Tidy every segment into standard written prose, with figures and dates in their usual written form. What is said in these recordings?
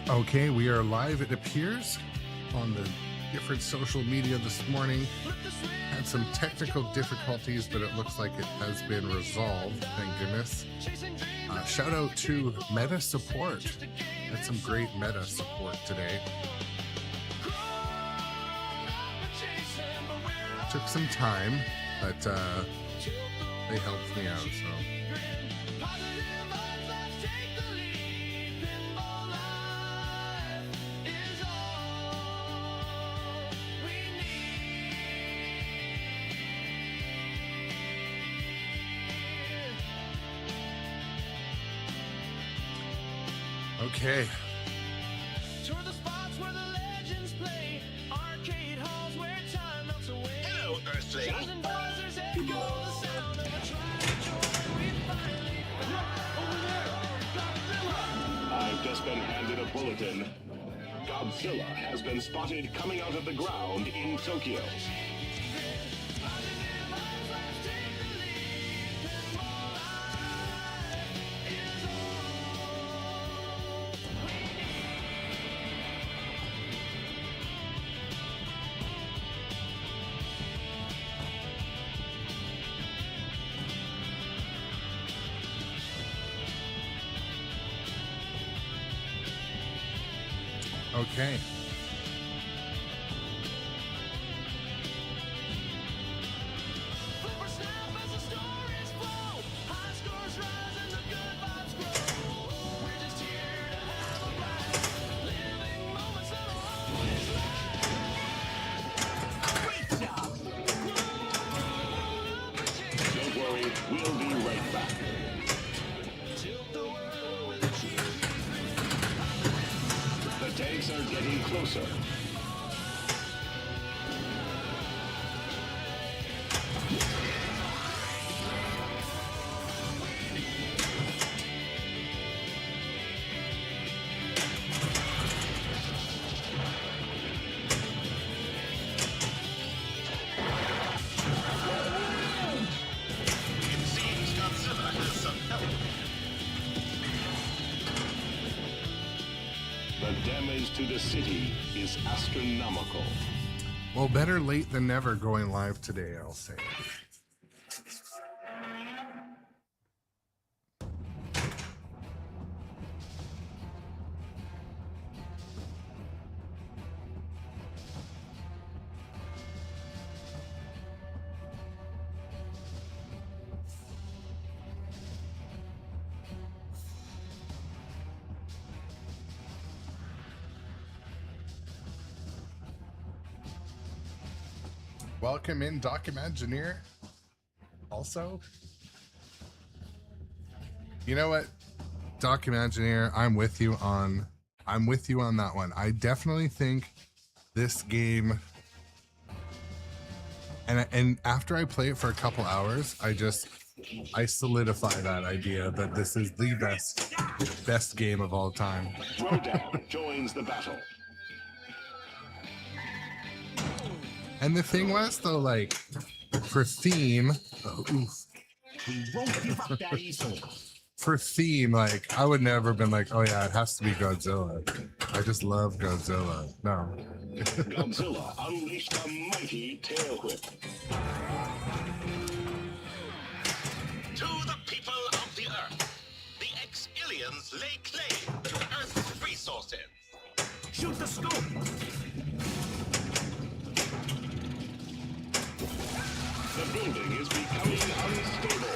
Okay, we are live, it appears, on the different social media this morning. Had some technical difficulties, but it looks like it has been resolved, thank goodness. Shout out to Meta Support. Had some great Meta support today. Took some time, but they helped me out, so. Okay. Tour the spots where the legends play, arcade halls where time melts away. Hello, Earthling. Thousand buzzers echo the sound of a tri-joy. We finally over there, Godzilla! I've just been handed a bulletin. Godzilla has been spotted coming out of the ground in Tokyo. Okay. Flipper snap as the stories flow, high scores rise and the good vibes grow. We're just here to have a blast, living moments that will always last. Great job! Don't worry, we'll be right back. Tilt the world with a cheer. The tanks are getting closer. It seems Godzilla has some help. The damage to the city is astronomical. Well, better late than never going live today, I'll say. Welcome in, Documengineer. Also, you know what, Documengineer, I'm with you on that one. I definitely think this game, and after I play it for a couple hours, I solidify that idea that this is the best game of all time. Throwdown joins the battle. And the thing was, though, like, for theme, We won't give up that easily. for theme, like, I would never have been like, oh yeah, it has to be Godzilla. I just love Godzilla. No. Godzilla unleashed a mighty tail whip. To the people of the Earth, the ex-aliens lay claim to Earth's resources. Shoot the scoop! The building is becoming unstable.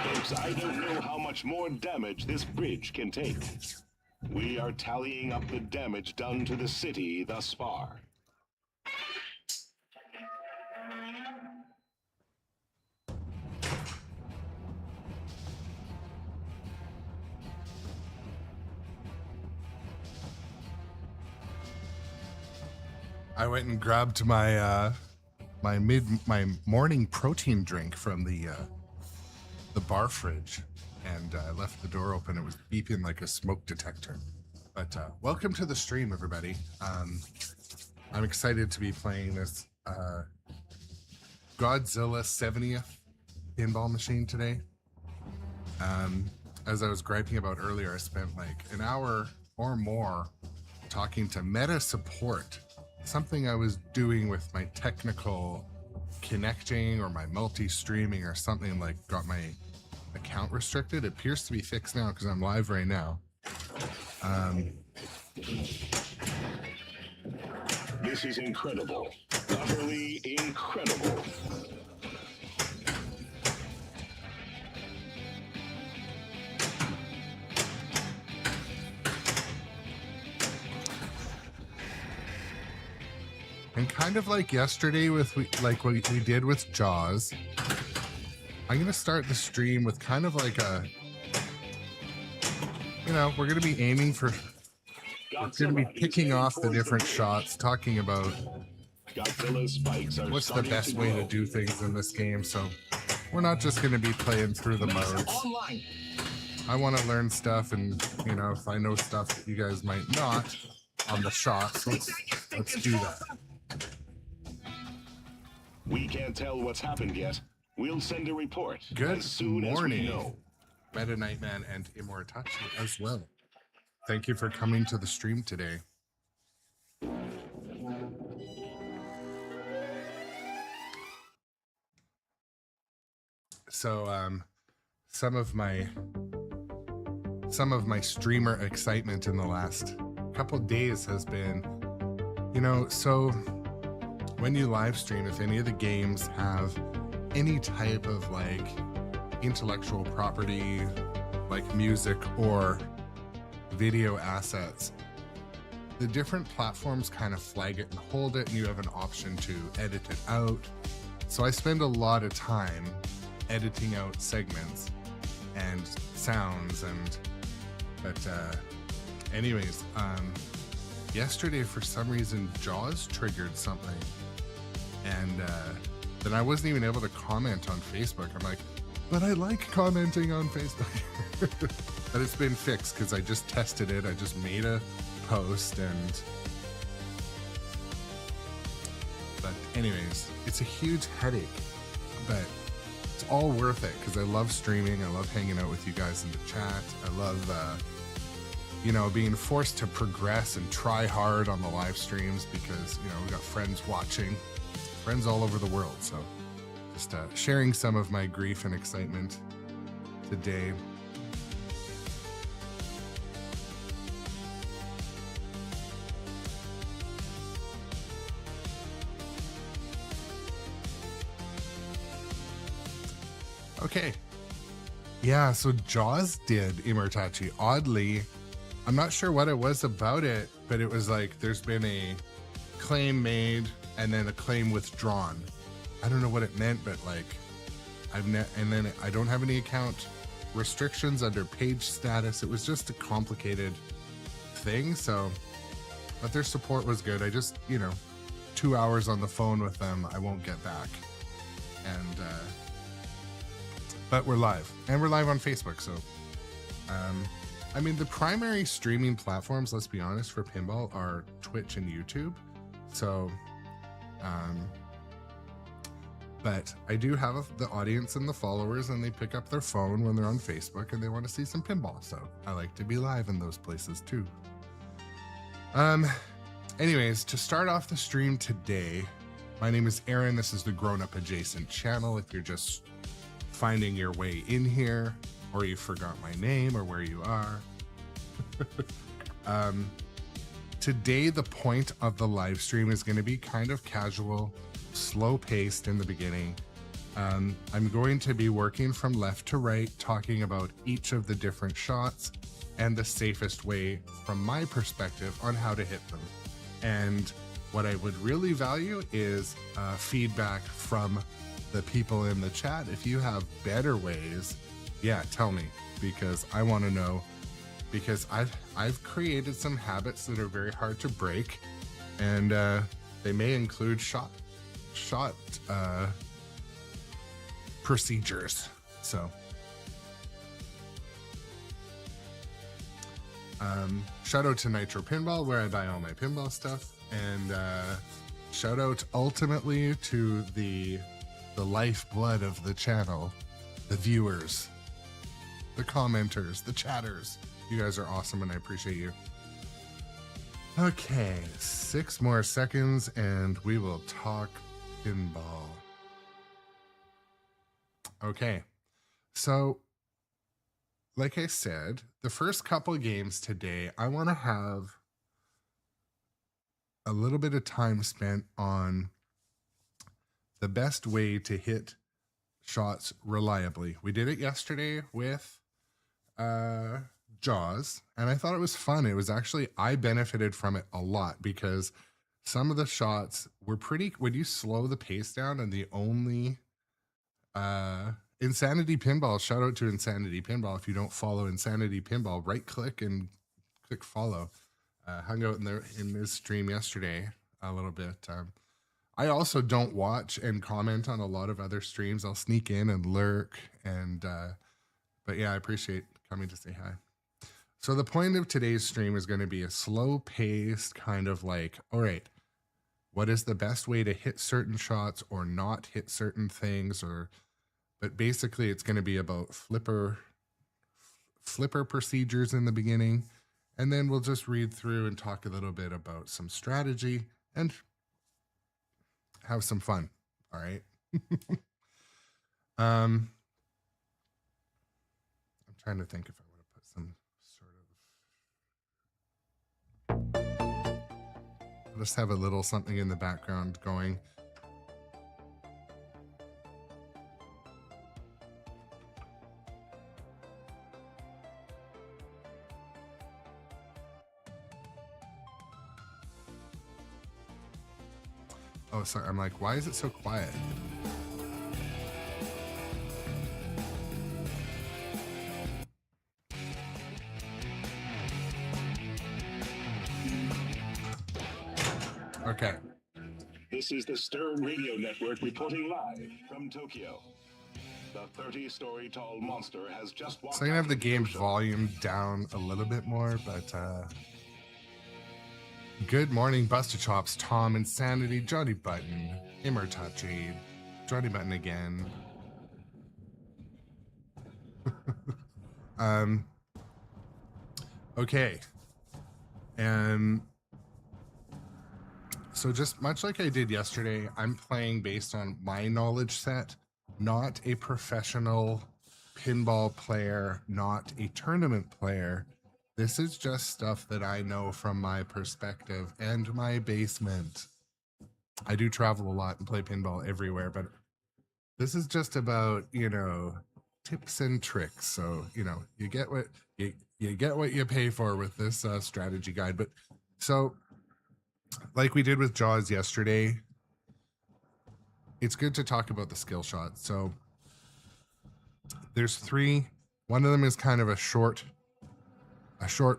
Folks, I don't know how much more damage this bridge can take. We are tallying up the damage done to the city thus far. I went and grabbed my my morning protein drink from the bar fridge, and I left the door open. It was beeping like a smoke detector. But welcome to the stream, everybody. I'm excited to be playing this Godzilla 70th pinball machine today. as I was griping about earlier, I spent like an hour or more talking to meta support, something I was doing with my technical connecting or my multi-streaming or something, like got my account restricted. It appears to be fixed now because I'm live right now. This is incredible. Utterly incredible. And kind of like yesterday with like what we did with Jaws, I'm gonna start the stream with kind of like a, you know, we're gonna be aiming for, we're gonna be picking off the different shots, talking about Godzilla's spikes are what's the starting best to way to grow. do things in this game. So we're not just gonna be playing through the Mesa modes. online. I want to learn stuff, and you know, if I know stuff that you guys might not on the shots, let's do that. We can't tell what's happened yet. We'll send a report Good as soon morning, as we know. Meta Nightman and Immortachi as well. Thank you for coming to the stream today. So, some of my streamer excitement in the last couple days has been, you know, so when you live stream, if any of the games have any type of like intellectual property, like music or video assets, the different platforms kind of flag it and hold it, and you have an option to edit it out. So I spend a lot of time editing out segments and sounds, and anyways, yesterday for some reason Jaws triggered something, and then I wasn't even able to comment on Facebook. I'm like, but I like commenting on Facebook. But it's been fixed because I just tested it. I just made a post, and but anyways, it's a huge headache, but it's all worth it because I love streaming. I love hanging out with you guys in the chat. I love you know, being forced to progress and try hard on the live streams because, you know, we got friends watching, friends all over the world. So just sharing some of my grief and excitement today. Okay. Yeah, so Jaws did Immortachi. Oddly, I'm not sure what it was about it, but it was like there's been a claim made and then a claim withdrawn. I don't know what it meant, but like and then I don't have any account restrictions under page status. It was just a complicated thing. So, but their support was good. I just, you know, 2 hours on the phone with them, I won't get back. And but we're live, and we're live on Facebook. So, I mean, the primary streaming platforms, let's be honest, for pinball are Twitch and YouTube. So, but I do have the audience and the followers, and they pick up their phone when they're on Facebook and they want to see some pinball. So I like to be live in those places too. Anyways, to start off the stream today, my name is Aaron. This is the Grown Up Adjacent channel. If you're just finding your way in here, or you forgot my name or where you are. Today, the point of the live stream is going to be kind of casual, slow paced in the beginning. I'm going to be working from left to right, talking about each of the different shots and the safest way from my perspective on how to hit them. And what I would really value is feedback from the people in the chat. If you have better ways, yeah, tell me, because I want to know, because I've created some habits that are very hard to break, and they may include shot procedures. So shout out to Nitro Pinball, where I buy all my pinball stuff, and shout out ultimately to the lifeblood of the channel, the viewers. the commenters, the chatters. You guys are awesome and I appreciate you. Okay, 6 more seconds and we will talk pinball. Okay, so like I said, the first couple games today, I want to have a little bit of time spent on the best way to hit shots reliably. We did it yesterday with Jaws, and I thought it was fun. It was actually, I benefited from it a lot because some of the shots were pretty, when you slow the pace down, and the only Insanity Pinball, shout out to Insanity Pinball. If you don't follow Insanity Pinball, right click and click follow. Hung out in this stream yesterday a little bit. I also don't watch and comment on a lot of other streams. I'll sneak in and lurk, and but yeah, I appreciate coming to say hi. So the point of today's stream is going to be a slow paced kind of like, all right, what is the best way to hit certain shots or not hit certain things, but basically it's going to be about flipper procedures in the beginning, and then we'll just read through and talk a little bit about some strategy and have some fun. All right. I'm trying to think if I want to put some sort of, I'll just have a little something in the background going. Oh, sorry. I'm like, why is it so quiet? Okay. This is the Stern Radio Network reporting live from Tokyo. The 30-story tall monster has just walked. So I'm gonna have the out of game Tokyo. volume down a little bit more, but good morning, Buster Chops, Tom, Insanity, Johnny Button, Immortachi, Johnny Button again. Okay. So just much like I did yesterday, I'm playing based on my knowledge set, not a professional pinball player, not a tournament player. This is just stuff that I know from my perspective and my basement. I do travel a lot and play pinball everywhere, but this is just about, tips and tricks. So, you get what you get what you pay for with this strategy guide. But so like we did with Jaws yesterday, it's good to talk about the skill shot. So there's 3. One of them is kind of a short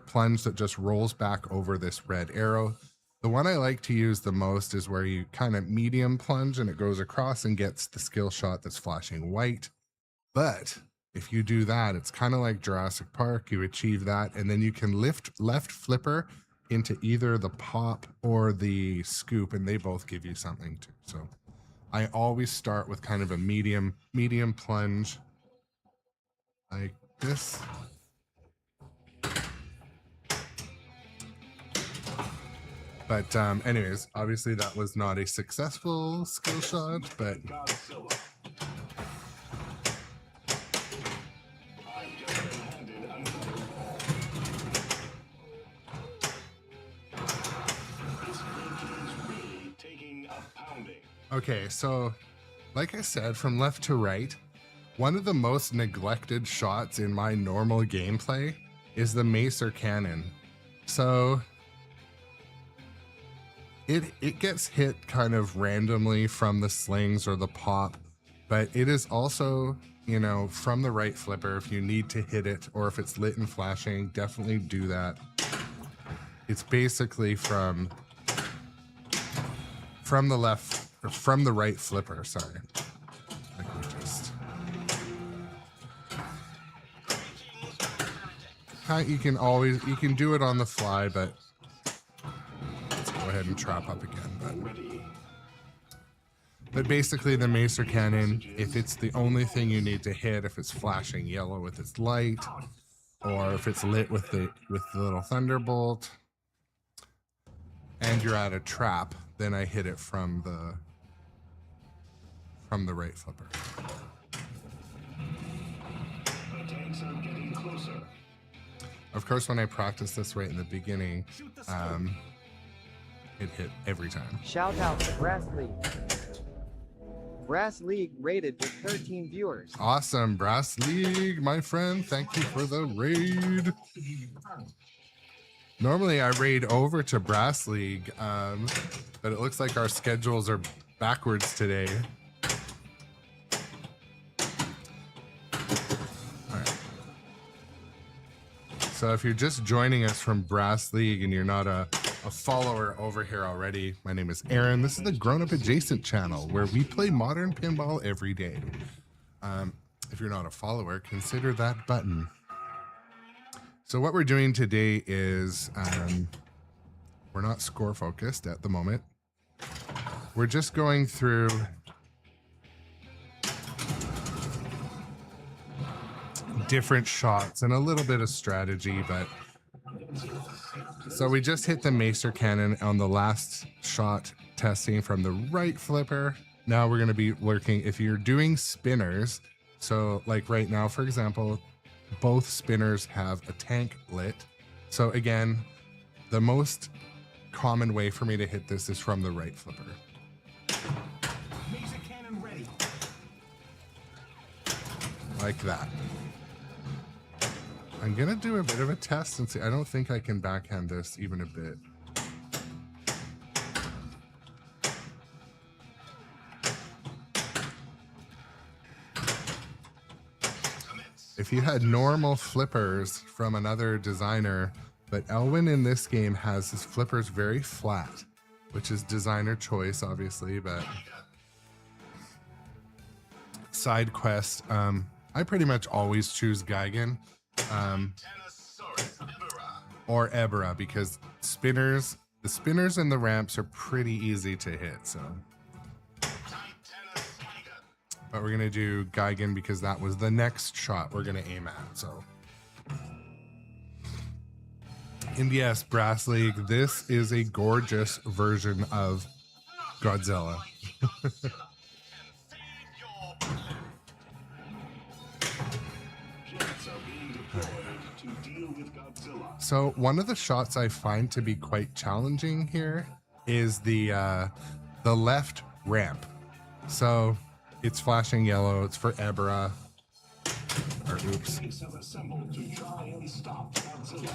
plunge that just rolls back over this red arrow. The one I like to use the most is where you kind of medium plunge and it goes across and gets the skill shot that's flashing white. But if you do that, it's kind of like Jurassic Park. You achieve that, and then you can lift left flipper into either the pop or the scoop, and they both give you something too. So I always start with kind of a medium plunge like this. But anyways, obviously that was not a successful skill shot, but Godzilla. I've just been handed another. This bridge is really taking a pounding. okay, so like I said, from left to right, one of the most neglected shots in my normal gameplay is the macer cannon. So it gets hit kind of randomly from the slings or the pop, but it is also, from the right flipper if you need to hit it, or if it's lit and flashing, definitely do that. It's basically from the left, or from the right flipper, sorry. I can just... You can do it on the fly, but let's go ahead and trap up again. But But basically the Macer Cannon, if it's the only thing you need to hit, if it's flashing yellow with its light, or if it's lit with the little thunderbolt, and you're at a trap, then I hit it from the right flipper. The tanks are getting closer. Of course, when I practiced this right in the beginning, it hit every time. Shout out to Brass League. Brass League rated with 13 viewers. Awesome, Brass League, my friend. Thank you for the raid. Normally I raid over to Brass League, but it looks like our schedules are backwards today. All right. So if you're just joining us from Brass League and you're not a follower over here already, my name is Aaron. This is the Grown Up Adjacent channel where we play modern pinball every day. If you're not a follower, consider that button. So what we're doing today is we're not score focused at the moment. We're just going through different shots and a little bit of strategy, but so we just hit the Macer Cannon on the last shot testing from the right flipper. Now we're going to be working if you're doing spinners. So like right now, for example, both spinners have a tank lit. So again, the most common way for me to hit this is from the right flipper. Laser cannon ready. Like that. I'm gonna do a bit of a test and see. I don't think I can backhand this even a bit. If you had normal flippers from another designer, but Elwin in this game has his flippers very flat, which is designer choice, obviously, but side quest, I pretty much always choose Geigen or Ebera because the spinners and the ramps are pretty easy to hit, so. But we're gonna do Geigen because that was the next shot we're gonna aim at, so. And yes, Brass League, this is a gorgeous version of Godzilla. Jets are being deployed to deal with Godzilla. So one of the shots I find to be quite challenging here is the left ramp. So it's flashing yellow. It's for Ebera. Or oops. Tanks have assembled to try and stop Godzilla.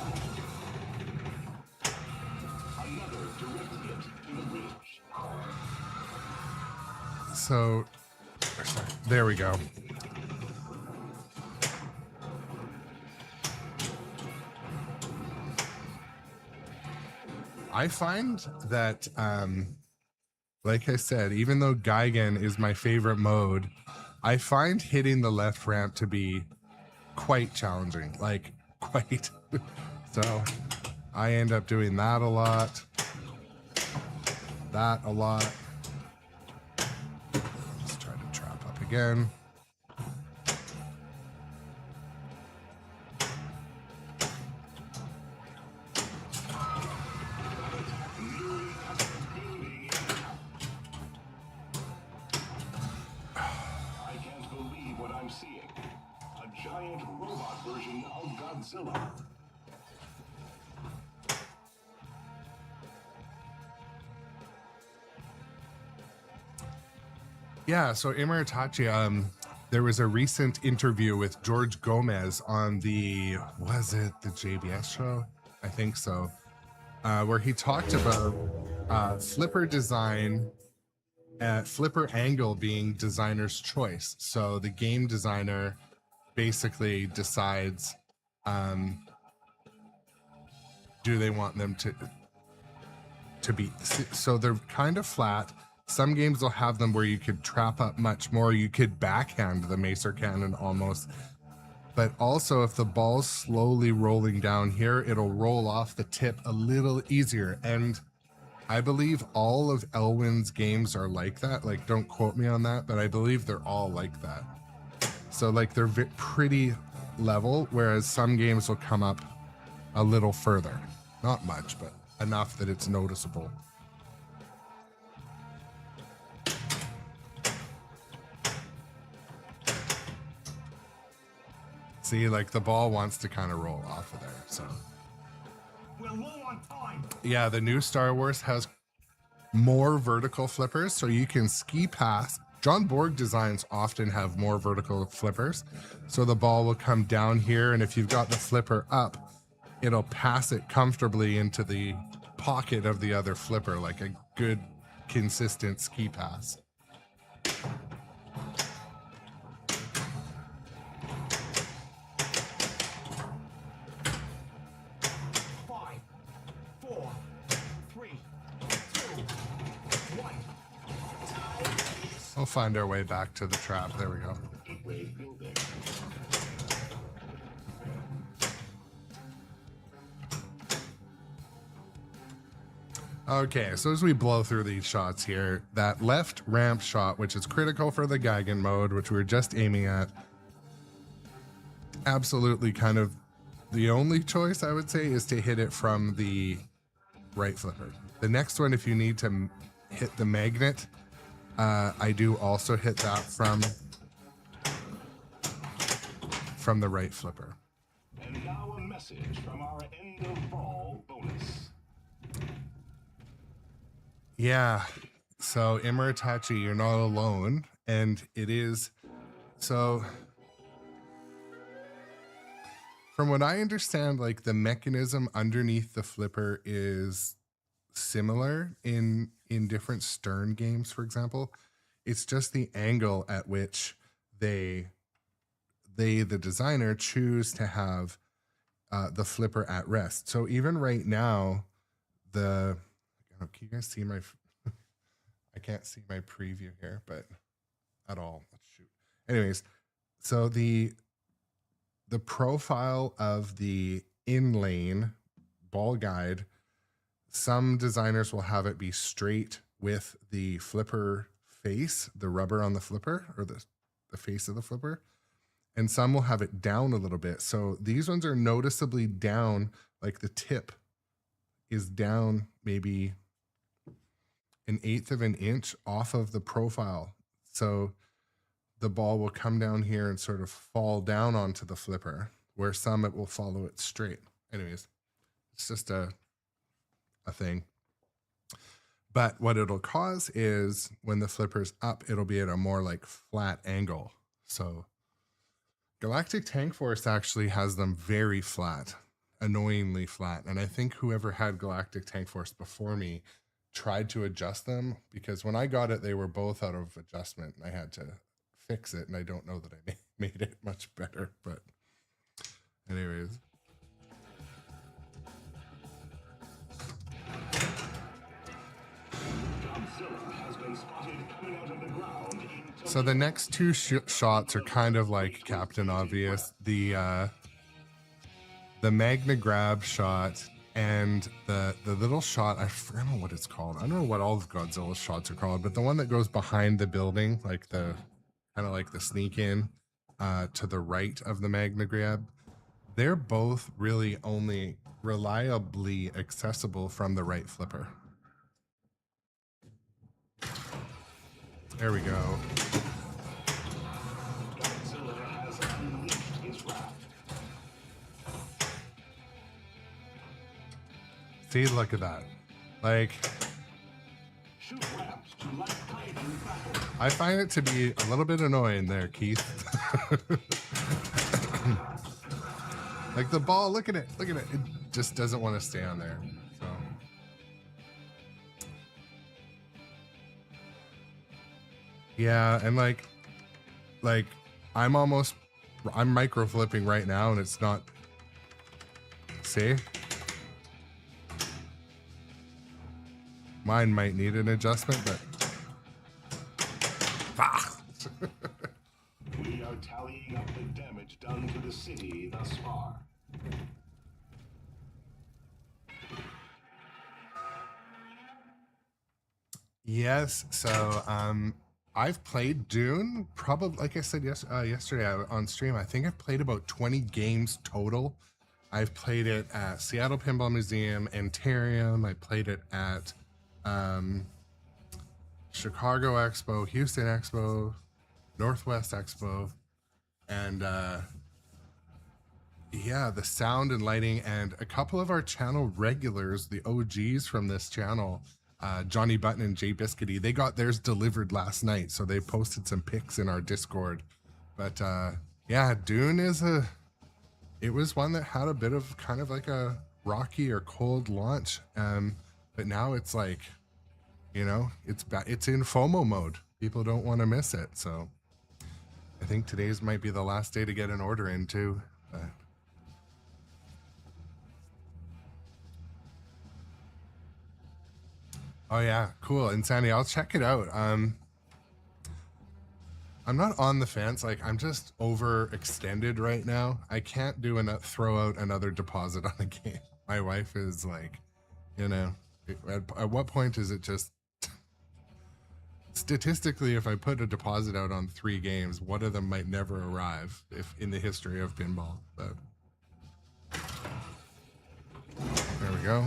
Another direct hit to the bridge. So there we go. I find that, like I said, even though Geigen is my favorite mode, I find hitting the left ramp to be quite challenging, like quite. So I end up doing that a lot, that a lot. Let's try to trap up again. I can't believe what I'm seeing. A giant robot version of Godzilla. Yeah, so Emiratachi, there was a recent interview with George Gomez on the JBS show? I think so. Where he talked about flipper design, flipper angle being designer's choice. So the game designer basically decides, do they want them to be, so they're kind of flat. Some games will have them where you could trap up much more. You could backhand the Macer Cannon almost. But also if the ball's slowly rolling down here, it'll roll off the tip a little easier. And I believe all of Elwyn's games are like that. Like, don't quote me on that, but I believe they're all like that. So like they're pretty level, whereas some games will come up a little further. Not much, but enough that it's noticeable. See, like the ball wants to kind of roll off of there, so. We're low on time. Yeah, the new Star Wars has more vertical flippers, so you can ski past. John Borg designs often have more vertical flippers, so the ball will come down here, and if you've got the flipper up, it'll pass it comfortably into the pocket of the other flipper, like a good, consistent ski pass. 5, 4, 3, 2, 1. We'll find our way back to the trap. There we go. Gateway building. Okay, so as we blow through these shots here, that left ramp shot, which is critical for the Geigen mode, which we were just aiming at, absolutely kind of the only choice I would say is to hit it from the right flipper. The next one, if you need to hit the magnet, I do also hit that from the right flipper. And now a message from our end of ball bonus. Yeah, so Imaritachi, you're not alone, and it is, so from what I understand, like the mechanism underneath the flipper is similar in different Stern games, for example. It's just the angle at which the designer, choose to have the flipper at rest. So even right now, can you guys see my, I can't see my preview here, but at all, let's shoot. Anyways, so the profile of the in-lane ball guide, some designers will have it be straight with the flipper face, the rubber on the flipper, or the face of the flipper, and some will have it down a little bit. So these ones are noticeably down, like the tip is down maybe 1/8 of an inch off of the profile. So the ball will come down here and sort of fall down onto the flipper, where some it will follow it straight. Anyways, it's just a thing. But what it'll cause is when the flipper's up, it'll be at a more like flat angle. So Galactic Tank Force actually has them very flat, annoyingly flat. And I think whoever had Galactic Tank Force before me tried to adjust them, because when I got it, they were both out of adjustment and I had to fix it. And I don't know that I made it much better, but anyways. Godzilla has been spotted coming out of the ground in So the next two shots are kind of like Captain Obvious. The Magna Grab shot and the little shot, I forget what it's called. I don't know what all of Godzilla's shots are called, but the one that goes behind the building, like the kind of like the sneak in to the right of the Magna Grab, they're both really only reliably accessible from the right flipper. There we go. Godzilla has unleashed his wrath. See, look at that. Like, Shoot ramps to light Kaiju battle. I find it to be a little bit annoying there, Keith. Like the ball, look at it. It just doesn't want to stay on there. So. Yeah, and like I'm micro flipping right now and it's not, see? Mine might need an adjustment, but We are tallying up the damage done to the city thus far. Yes. So I've played Dune probably, like I said yesterday on stream. I think I've played about 20 games total. I've played it at Seattle Pinball Museum, Antarium. I played it at Chicago Expo, Houston Expo, Northwest Expo, and yeah, the sound and lighting, and a couple of our channel regulars, the OGs from this channel, Johnny Button and Jay Biscuity, they got theirs delivered last night, so they posted some pics in our Discord. But yeah, Dune it was one that had a bit of kind of like a rocky or cold launch, but now it's like, you know, it's in FOMO mode. People don't want to miss it, so I think today's might be the last day to get an order in too. Oh yeah, cool. Insanity, I'll check it out. I'm not on the fence. Like, I'm just overextended right now. I can't throw out another deposit on a game. My wife is like, you know, at what point is it just statistically, if I put a deposit out on 3 games, one of them might never arrive if in the history of pinball. But there we go.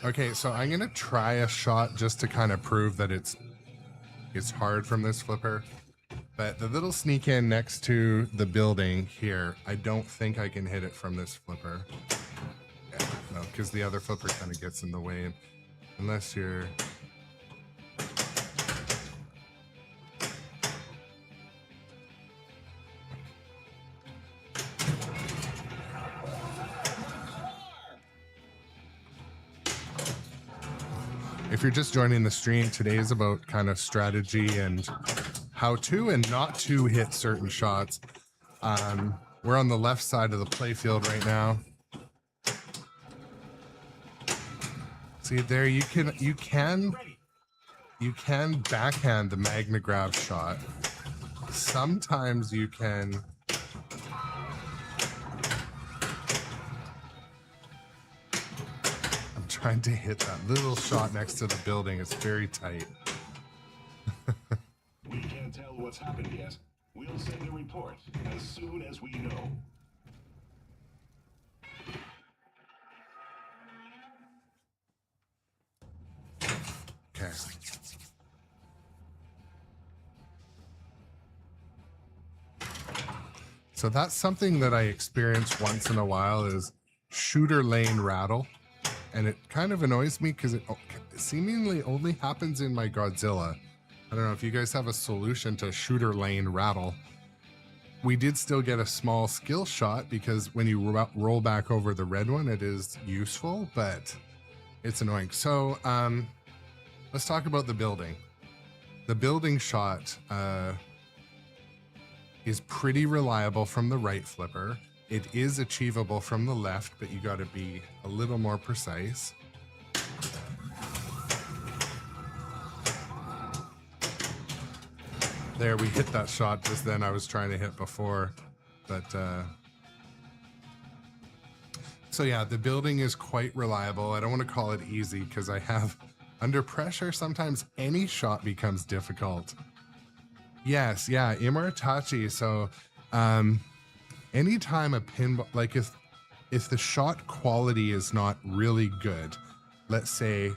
Okay, so I'm gonna try a shot just to kind of prove that it's hard from this flipper. But the little sneak in next to the building here, I don't think I can hit it from this flipper. Yeah, no, because the other flipper kind of gets in the way, unless you're. If you're just joining the stream, today is about kind of strategy and how to and not to hit certain shots. We're on the left side of the playfield right now. See there, you can backhand the Magna Grab shot. Sometimes you can. Trying to hit that little shot next to the building. It's very tight. We can't tell what's happened yet. We'll send a report as soon as we know. Okay. So that's something that I experience once in a while is shooter lane rattle. And it kind of annoys me because it seemingly only happens in my Godzilla. I don't know if you guys have a solution to shooter lane rattle. We did still get a small skill shot because when you roll back over the red one, it is useful, but it's annoying. So let's talk about the building. The building shot is pretty reliable from the right flipper. It is achievable from the left, but you got to be a little more precise. There, we hit that shot just then I was trying to hit before, but so yeah, the building is quite reliable. I don't want to call it easy because I have under pressure, sometimes any shot becomes difficult. Yes, yeah, Imaritachi. So anytime a pinball, like if the shot quality is not really good, let's say,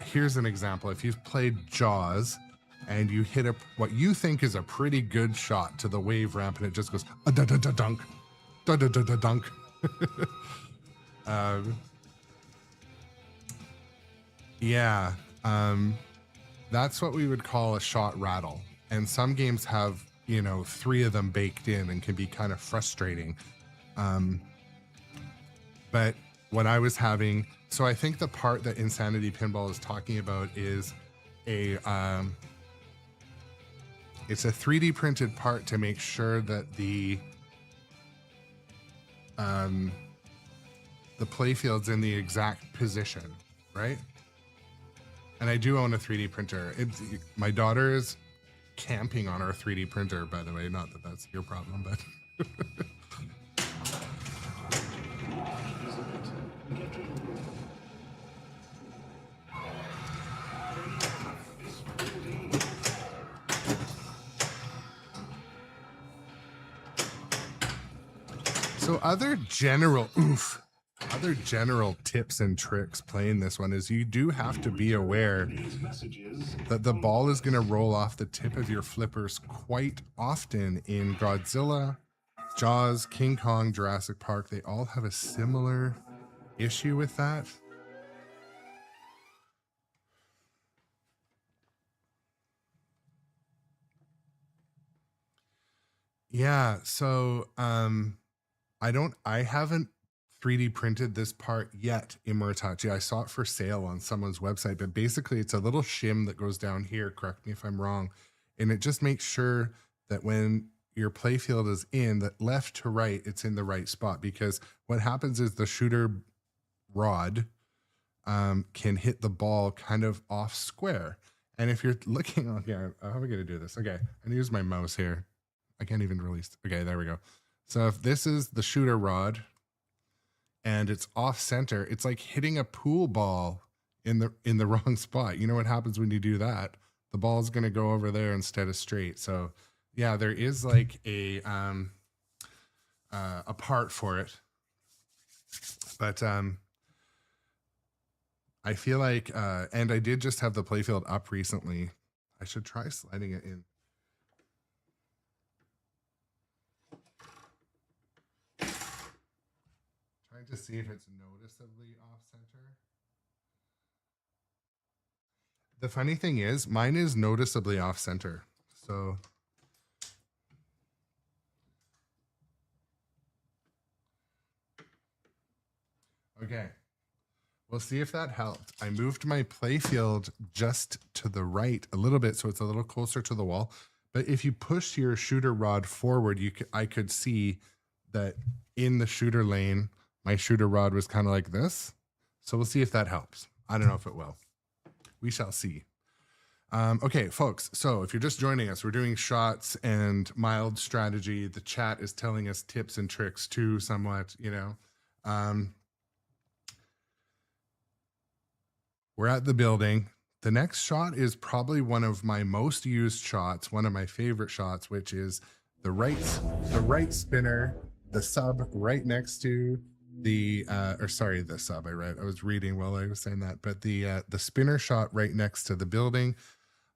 here's an example. If you've played Jaws and you hit what you think is a pretty good shot to the wave ramp and it just goes da-da-da-da-dunk, da-da-da-da-dunk. Yeah, that's what we would call a shot rattle. And some games have, you know, 3 of them baked in and can be kind of frustrating. But what I was having, so I think the part that Insanity Pinball is talking about is it's a 3D printed part to make sure that the playfield's in the exact position, right? And I do own a 3D printer. My daughter is camping on our 3D printer, by the way. Not that that's your problem, but So other general tips and tricks playing this one is you do have to be aware These messages that the ball is going to roll off the tip of your flippers quite often in Godzilla, Jaws, King Kong, Jurassic Park. They all have a similar issue with that. Yeah, so I haven't 3D printed this part yet in Muritachi. I saw it for sale on someone's website, but basically it's a little shim that goes down here, correct me if I'm wrong, and it just makes sure that when your playfield is in, that left to right, it's in the right spot, because what happens is the shooter rod can hit the ball kind of off square. And if you're looking, okay, how am I going to do this? Okay, I'm going to use my mouse here. I can't even release. Okay, there we go. So if this is the shooter rod and it's off center, it's like hitting a pool ball in the wrong spot. You know what happens when you do that? The ball is going to go over there instead of straight. So yeah, there is like a part for it, but I feel like and I did just have the playfield up recently. I should try sliding it in. Trying to see if it's noticeably off center. The funny thing is, mine is noticeably off center. So okay, we'll see if that helped. I moved my playfield just to the right a little bit, so it's a little closer to the wall. But if you push your shooter rod forward, I could see that in the shooter lane, my shooter rod was kind of like this. So we'll see if that helps. I don't know if it will. We shall see. Okay, folks. So if you're just joining us, we're doing shots and mild strategy. The chat is telling us tips and tricks too, somewhat, you know. We're at the building. The next shot is probably one of my most used shots, one of my favorite shots, which is the right spinner, the sub right next to the the sub. I was reading while I was saying that, but the spinner shot right next to the building.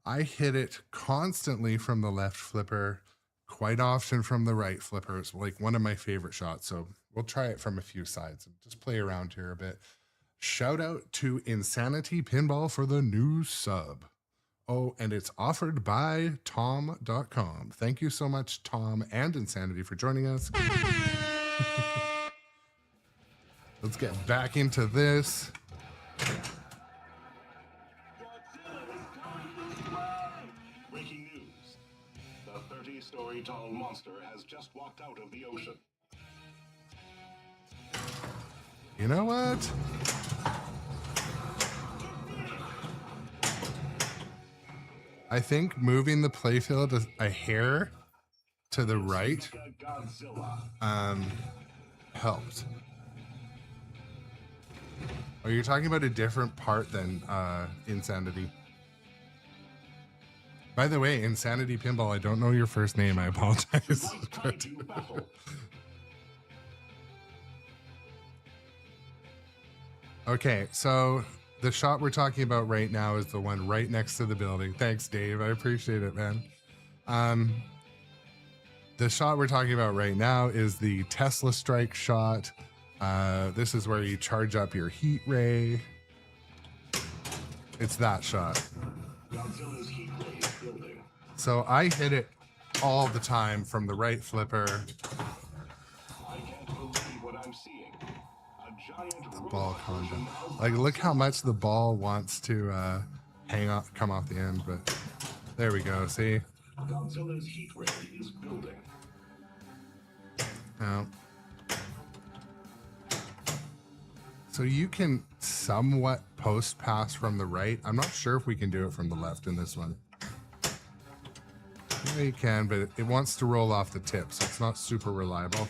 I hit it constantly from the left flipper, quite often from the right flipper. It's like one of my favorite shots. So we'll try it from a few sides and just play around here a bit. Shout out to Insanity Pinball for the new sub. Oh, and it's offered by Tom.com. Thank you so much, Tom and Insanity, for joining us. Let's get back into this. breaking news. The 30-story tall monster has just walked out of the ocean. You know what? I think moving the playfield a hair to the right Godzilla. helped. Oh, you're talking about a different part than Insanity. By the way, Insanity Pinball, I don't know your first name. I apologize. But- okay, so the shot we're talking about right now is the one right next to the building. Thanks, Dave. I appreciate it, man. The shot we're talking about right now is the Tesla strike shot. This is where you charge up your heat ray. It's that shot. Godzilla's heat ray is building. So I hit it all the time from the right flipper. I can't believe what I'm seeing. A giant Ball combo. Like, look how much the ball wants to come off the end, but there we go. See? Godzilla's heat ray is building. Now, so you can somewhat post pass from the right. I'm not sure if we can do it from the left in this one. Yeah, you can, but it wants to roll off the tip, so it's not super reliable.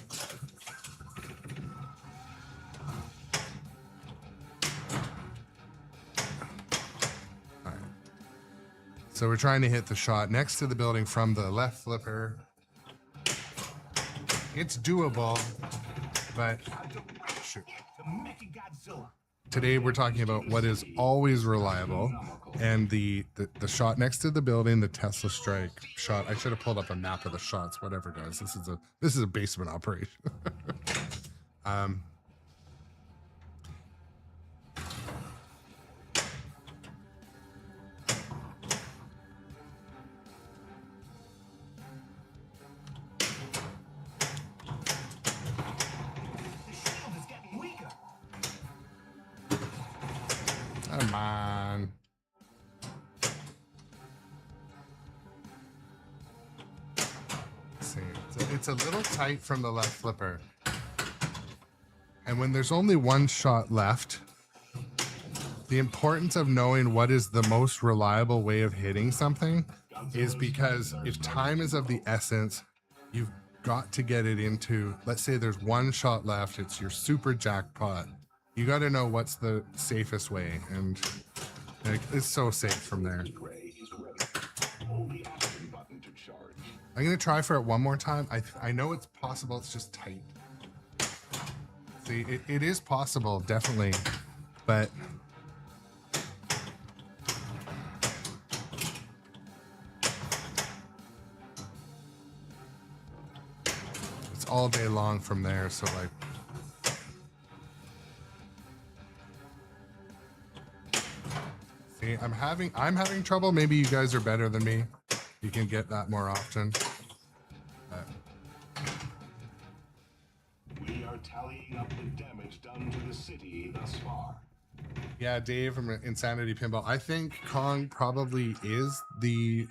All right. So we're trying to hit the shot next to the building from the left flipper. It's doable. But shoot. The Mickey Godzilla. Today we're talking about what is always reliable, and the shot next to the building, the Tesla strike shot. I should have pulled up a map of the shots. Whatever, guys. This is a basement operation. The shield is getting weaker. Come on. Let's see, it's a little tight from the left flipper. And when there's only one shot left, the importance of knowing what is the most reliable way of hitting something is because if time is of the essence, you've got to get it into, let's say there's one shot left, it's your super jackpot. You got to know what's the safest way, and like, it's so safe from there. Gray is ready. Hold the action button to charge. I'm gonna try for it one more time. I know it's possible. It's just tight. See, it is possible, definitely, but it's all day long from there. So like. See, I'm having trouble. Maybe you guys are better than me. You can get that more often. We are tallying up the damage done to the city thus far. Yeah, Dave from Insanity Pinball. I think Kong probably is the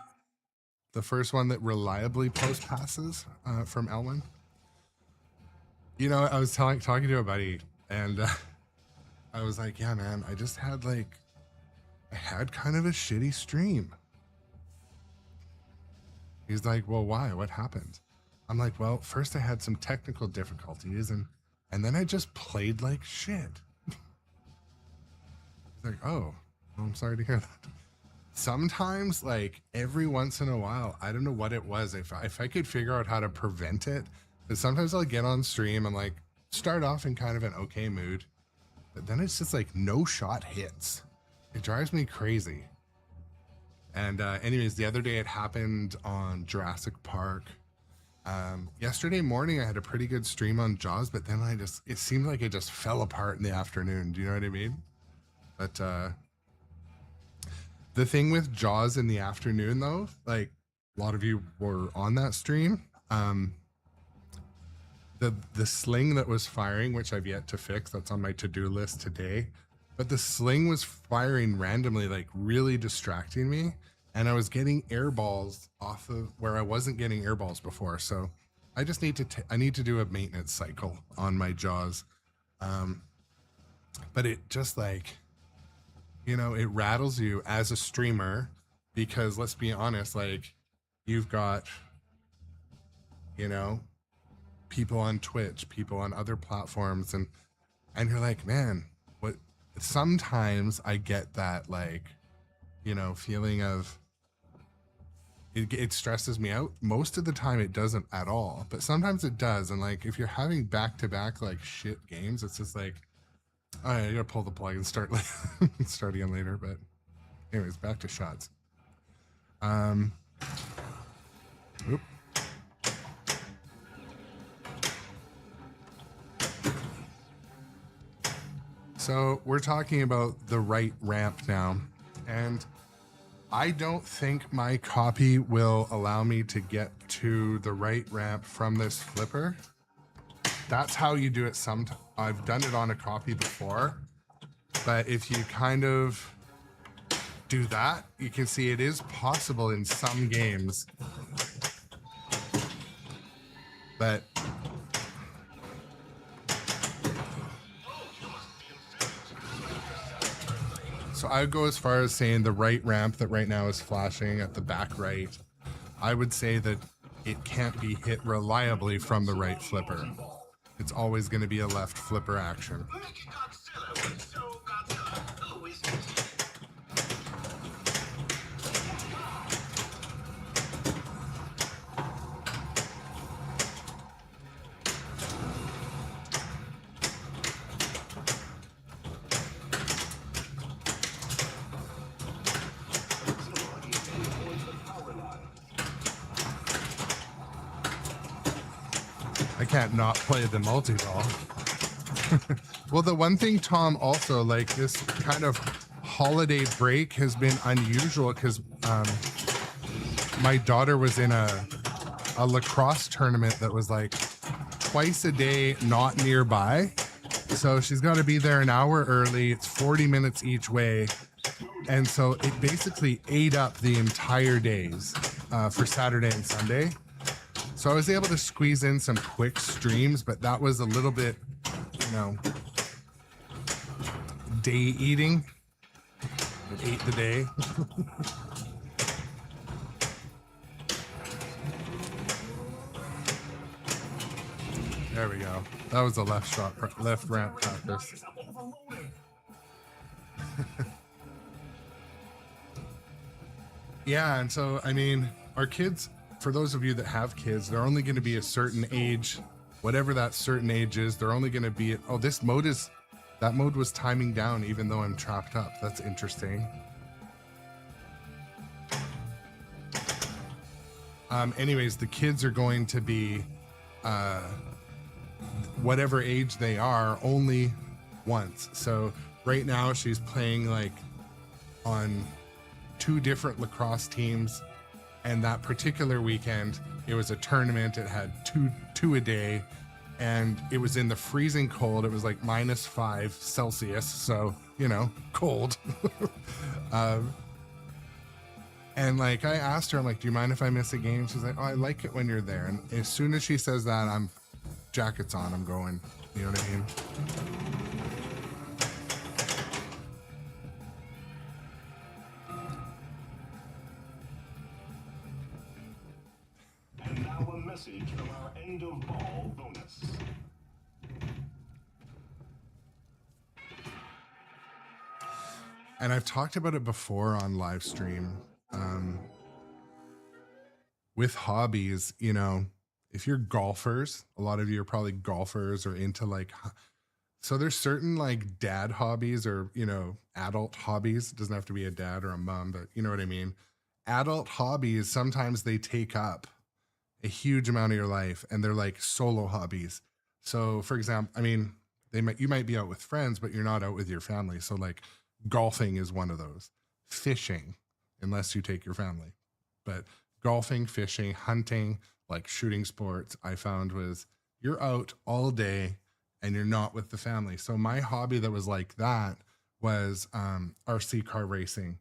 first one that reliably post passes from Elwyn. You know, I was talking to a buddy, and I was like, "Yeah, man, I just had I had kind of a shitty stream." He's like, "Well, why? What happened?" I'm like, "Well, first I had some technical difficulties, and then I just played like shit." He's like, "Oh, well, I'm sorry to hear that." Sometimes, like every once in a while, I don't know what it was. If I could figure out how to prevent it, but sometimes I'll get on stream and like start off in kind of an okay mood, but then it's just like no shot hits. It drives me crazy. And anyways, the other day it happened on Jurassic Park. Yesterday morning I had a pretty good stream on Jaws, but then it seemed like it just fell apart in the afternoon. Do you know what I mean? But the thing with Jaws in the afternoon though, like a lot of you were on that stream, the sling that was firing, which I've yet to fix, that's on my to-do list today, but the sling was firing randomly, like really distracting me, and I was getting air balls off of where I wasn't getting air balls before. So I just need to do a maintenance cycle on my Jaws. But it just like, you know, it rattles you as a streamer, because let's be honest, like you've got, you know, people on Twitch, people on other platforms, and you're like, man, what? Sometimes I get that, like, you know, feeling of it stresses me out. Most of the time it doesn't at all, but sometimes it does. And like if you're having back-to-back like shit games, it's just like, all right, I gotta pull the plug and start start again later. But anyways, back to shots. Oop. So we're talking about the right ramp now, and I don't think my copy will allow me to get to the right ramp from this flipper. That's how you do it sometimes. I've done it on a copy before, but if you kind of do that, you can see it is possible in some games. But so I would go as far as saying the right ramp that right now is flashing at the back right, I would say that it can't be hit reliably from the right flipper. It's always going to be a left flipper action. Mickey Godzilla will show Godzilla who is king. can't not play the multi-ball. Well, the one thing, Tom, also, like, this kind of holiday break has been unusual because my daughter was in a lacrosse tournament that was like twice a day, not nearby. So she's got to be there an hour early. It's 40 minutes each way. And so it basically ate up the entire days for Saturday and Sunday. So I was able to squeeze in some quick streams, but that was a little bit, you know, day eating. It ate the day. There we go. That was a left shot, left ramp practice. Yeah, and so, I mean, our kids, for those of you that have kids, they're only going to be a certain age, whatever that certain age is, they're only going to be, oh, this mode is, that mode was timing down even though I'm trapped up. That's interesting. Anyways, the kids are going to be, whatever age they are, only once. So right now she's playing like on 2 different lacrosse teams, and that particular weekend it was a tournament. It had two a day, and it was in the freezing cold. It was like -5 Celsius, so you know, cold. And like I asked her, I'm like, do you mind if I miss a game? She's like, oh, I like it when you're there. And as soon as she says that, I'm jackets on, I'm going, you know what I mean? And now a message from our end of ball bonus. And I've talked about it before on live stream. With hobbies, you know, if you're golfers, a lot of you are probably golfers or into like, so there's certain like dad hobbies or, you know, adult hobbies. It doesn't have to be a dad or a mom, but you know what I mean? Adult hobbies, sometimes they take up a huge amount of your life and they're like solo hobbies. So for example, I mean, you might be out with friends, but you're not out with your family. So like golfing is one of those. Fishing, unless you take your family. But golfing, fishing, hunting, like shooting sports, I found was you're out all day and you're not with the family. So my hobby that was like that was RC car racing.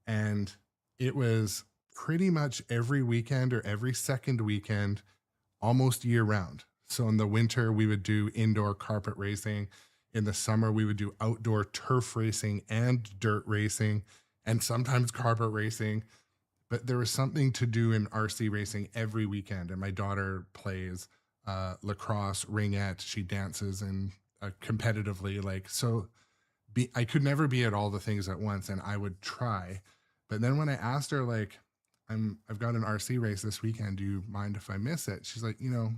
And it was pretty much every weekend or every second weekend, almost year round. So in the winter, we would do indoor carpet racing. In the summer, we would do outdoor turf racing and dirt racing, and sometimes carpet racing. But there was something to do in RC racing every weekend. And my daughter plays lacrosse, ringette. She dances and competitively, like, so I could never be at all the things at once, and I would try. But then when I asked her, like, I've got an RC race this weekend, do you mind if I miss it? She's like, you know,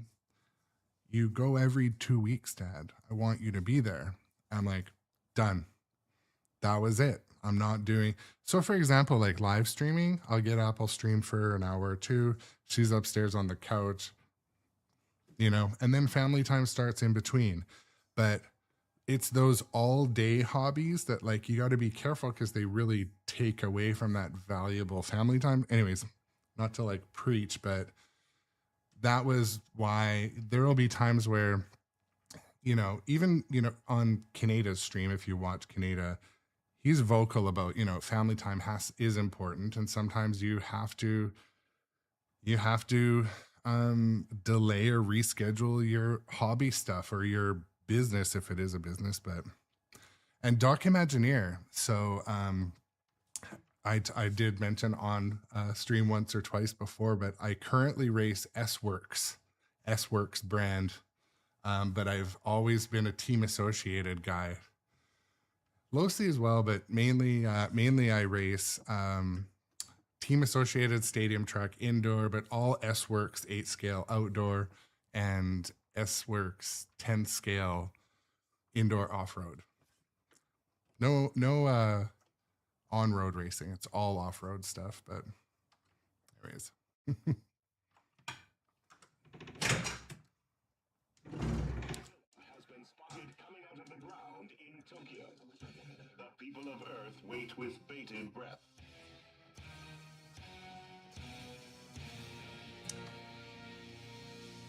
you go every 2 weeks, Dad. I want you to be there. I'm like, done. That was it. I'm not doing. So for example, like live streaming, I'll get up, I'll stream for an hour or two. She's upstairs on the couch, you know, and then family time starts in between. But it's those all day hobbies that like, you got to be careful because they really take away from that valuable family time. Anyways, not to like preach, but that was why there will be times where, you know, even, you know, on Kaneda's stream, if you watch Kaneda, he's vocal about, you know, family time is important. And sometimes you have to delay or reschedule your hobby stuff or your business if it is a business. But and Doc Imagineer, so I did mention on stream once or twice before, but I currently race S-Works brand, but I've always been a Team Associated guy. Losi as well, but mainly I race Team Associated Stadium Truck indoor, but all S-Works 8 scale outdoor and S-Works 10 scale indoor off-road. No on-road racing. It's all off-road stuff, but anyways. people of Earth wait with bated breath.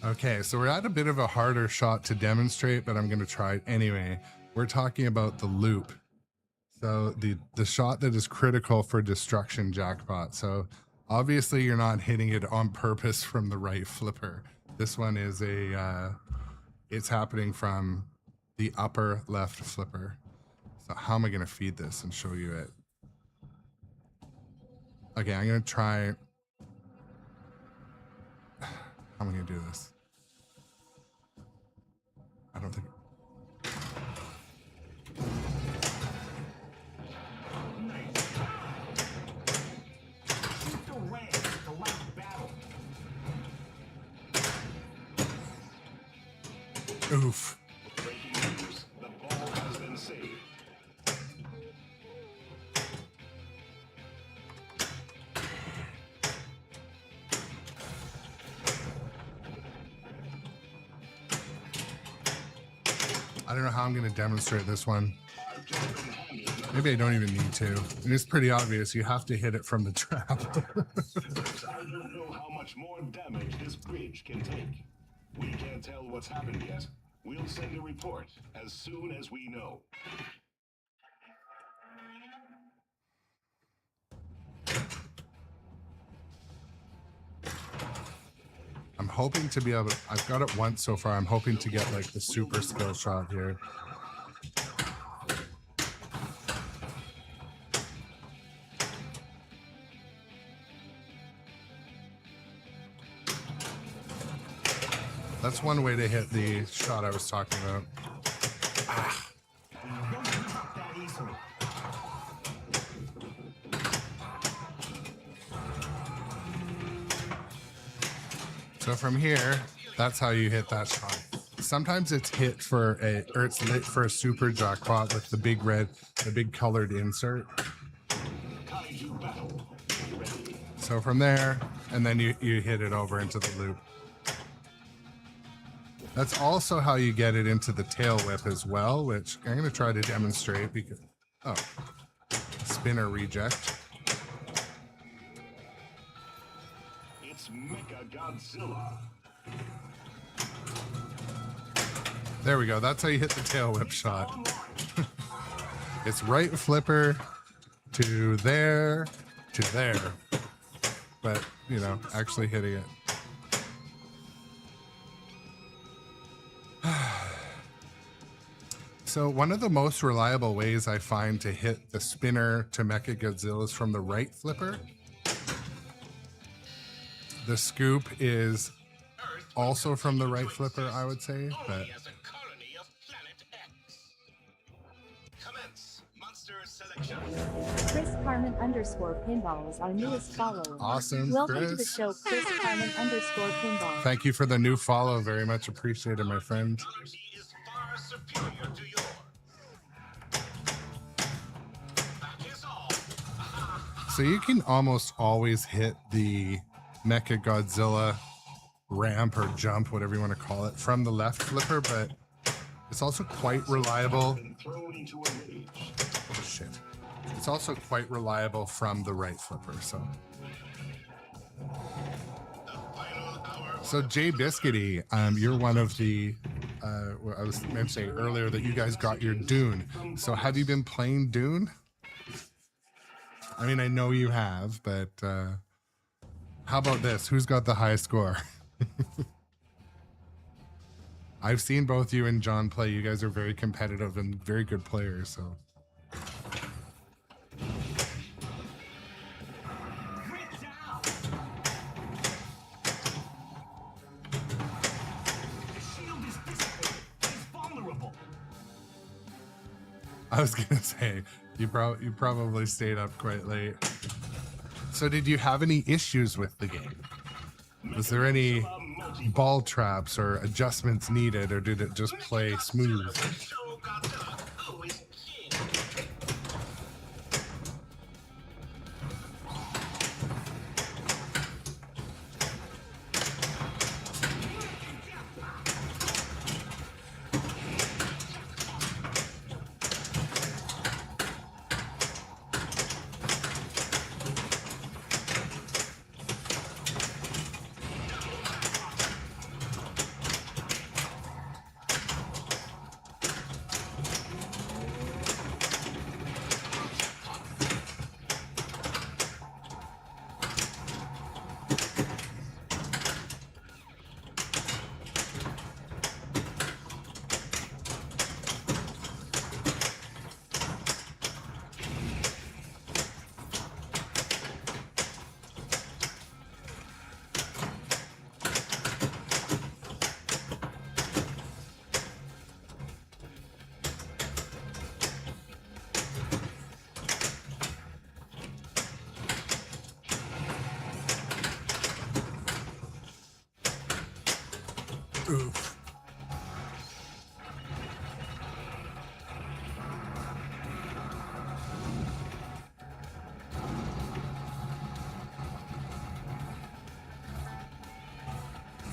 Okay, so we're at a bit of a harder shot to demonstrate, but I'm going to try it anyway. We're talking about the loop. So the shot that is critical for destruction jackpot. So obviously you're not hitting it on purpose from the right flipper. This one is it's happening from the upper left flipper. So how am I going to feed this and show you it? Okay, I'm going to try. How am I going to do this? I don't think. Shoot the red, the last battle. Oof. Breaking news, the ball has been saved. I don't know how I'm going to demonstrate this one. Maybe I don't even need to. And it's pretty obvious. You have to hit it from the trap. I don't know how much more damage this bridge can take. We can't tell what's happened yet. We'll send a report as soon as we know. I'm hoping to be able to, I've got it once so far. I'm hoping to get like the super skill shot here. That's one way to hit the shot I was talking about. Don't give up that easily. So from here, that's how you hit that shot. Sometimes it's hit for a, or it's lit for a super jackpot with the big red, the big colored insert. Kaiju battle. Ready. So from there, and then you hit it over into the loop. That's also how you get it into the tail whip as well, which I'm going to try to demonstrate because, oh, spinner reject. It's Mecha Godzilla. There we go. That's how you hit the tail whip shot. It's right flipper to there, but you know, actually hitting it. So one of the most reliable ways I find to hit the spinner to Mecha Godzilla is from the right flipper. The scoop is also from the right flipper, I would say, but Only as a colony of Planet X. Commence monster selection. Chris Carmen _ Pinball is our newest follower. awesome, Welcome to the Chris. show, Chris Carmen _ Pinball. Thank you for the new follow. Very much appreciated, my friend. Technology is far superior to yours. That is all. So you can almost always hit the Mecha Godzilla ramp or jump, whatever you want to call it, from the left flipper, but it's also quite reliable. Been thrown into a rage. Oh, shit. It's also quite reliable from the right flipper. So Jay Biscuity, you're one of the. I was mentioning earlier that you guys got your Dune. So have you been playing Dune? I mean, I know you have, but how about this? Who's got the highest score? I've seen both you and John play. You guys are very competitive and very good players. So Grit down. The shield is dissipated. It's vulnerable. I was gonna say you probably stayed up quite late. So did you have any issues with the game? Was there any ball traps or adjustments needed, or did it just play smooth? Show Godzilla who is king.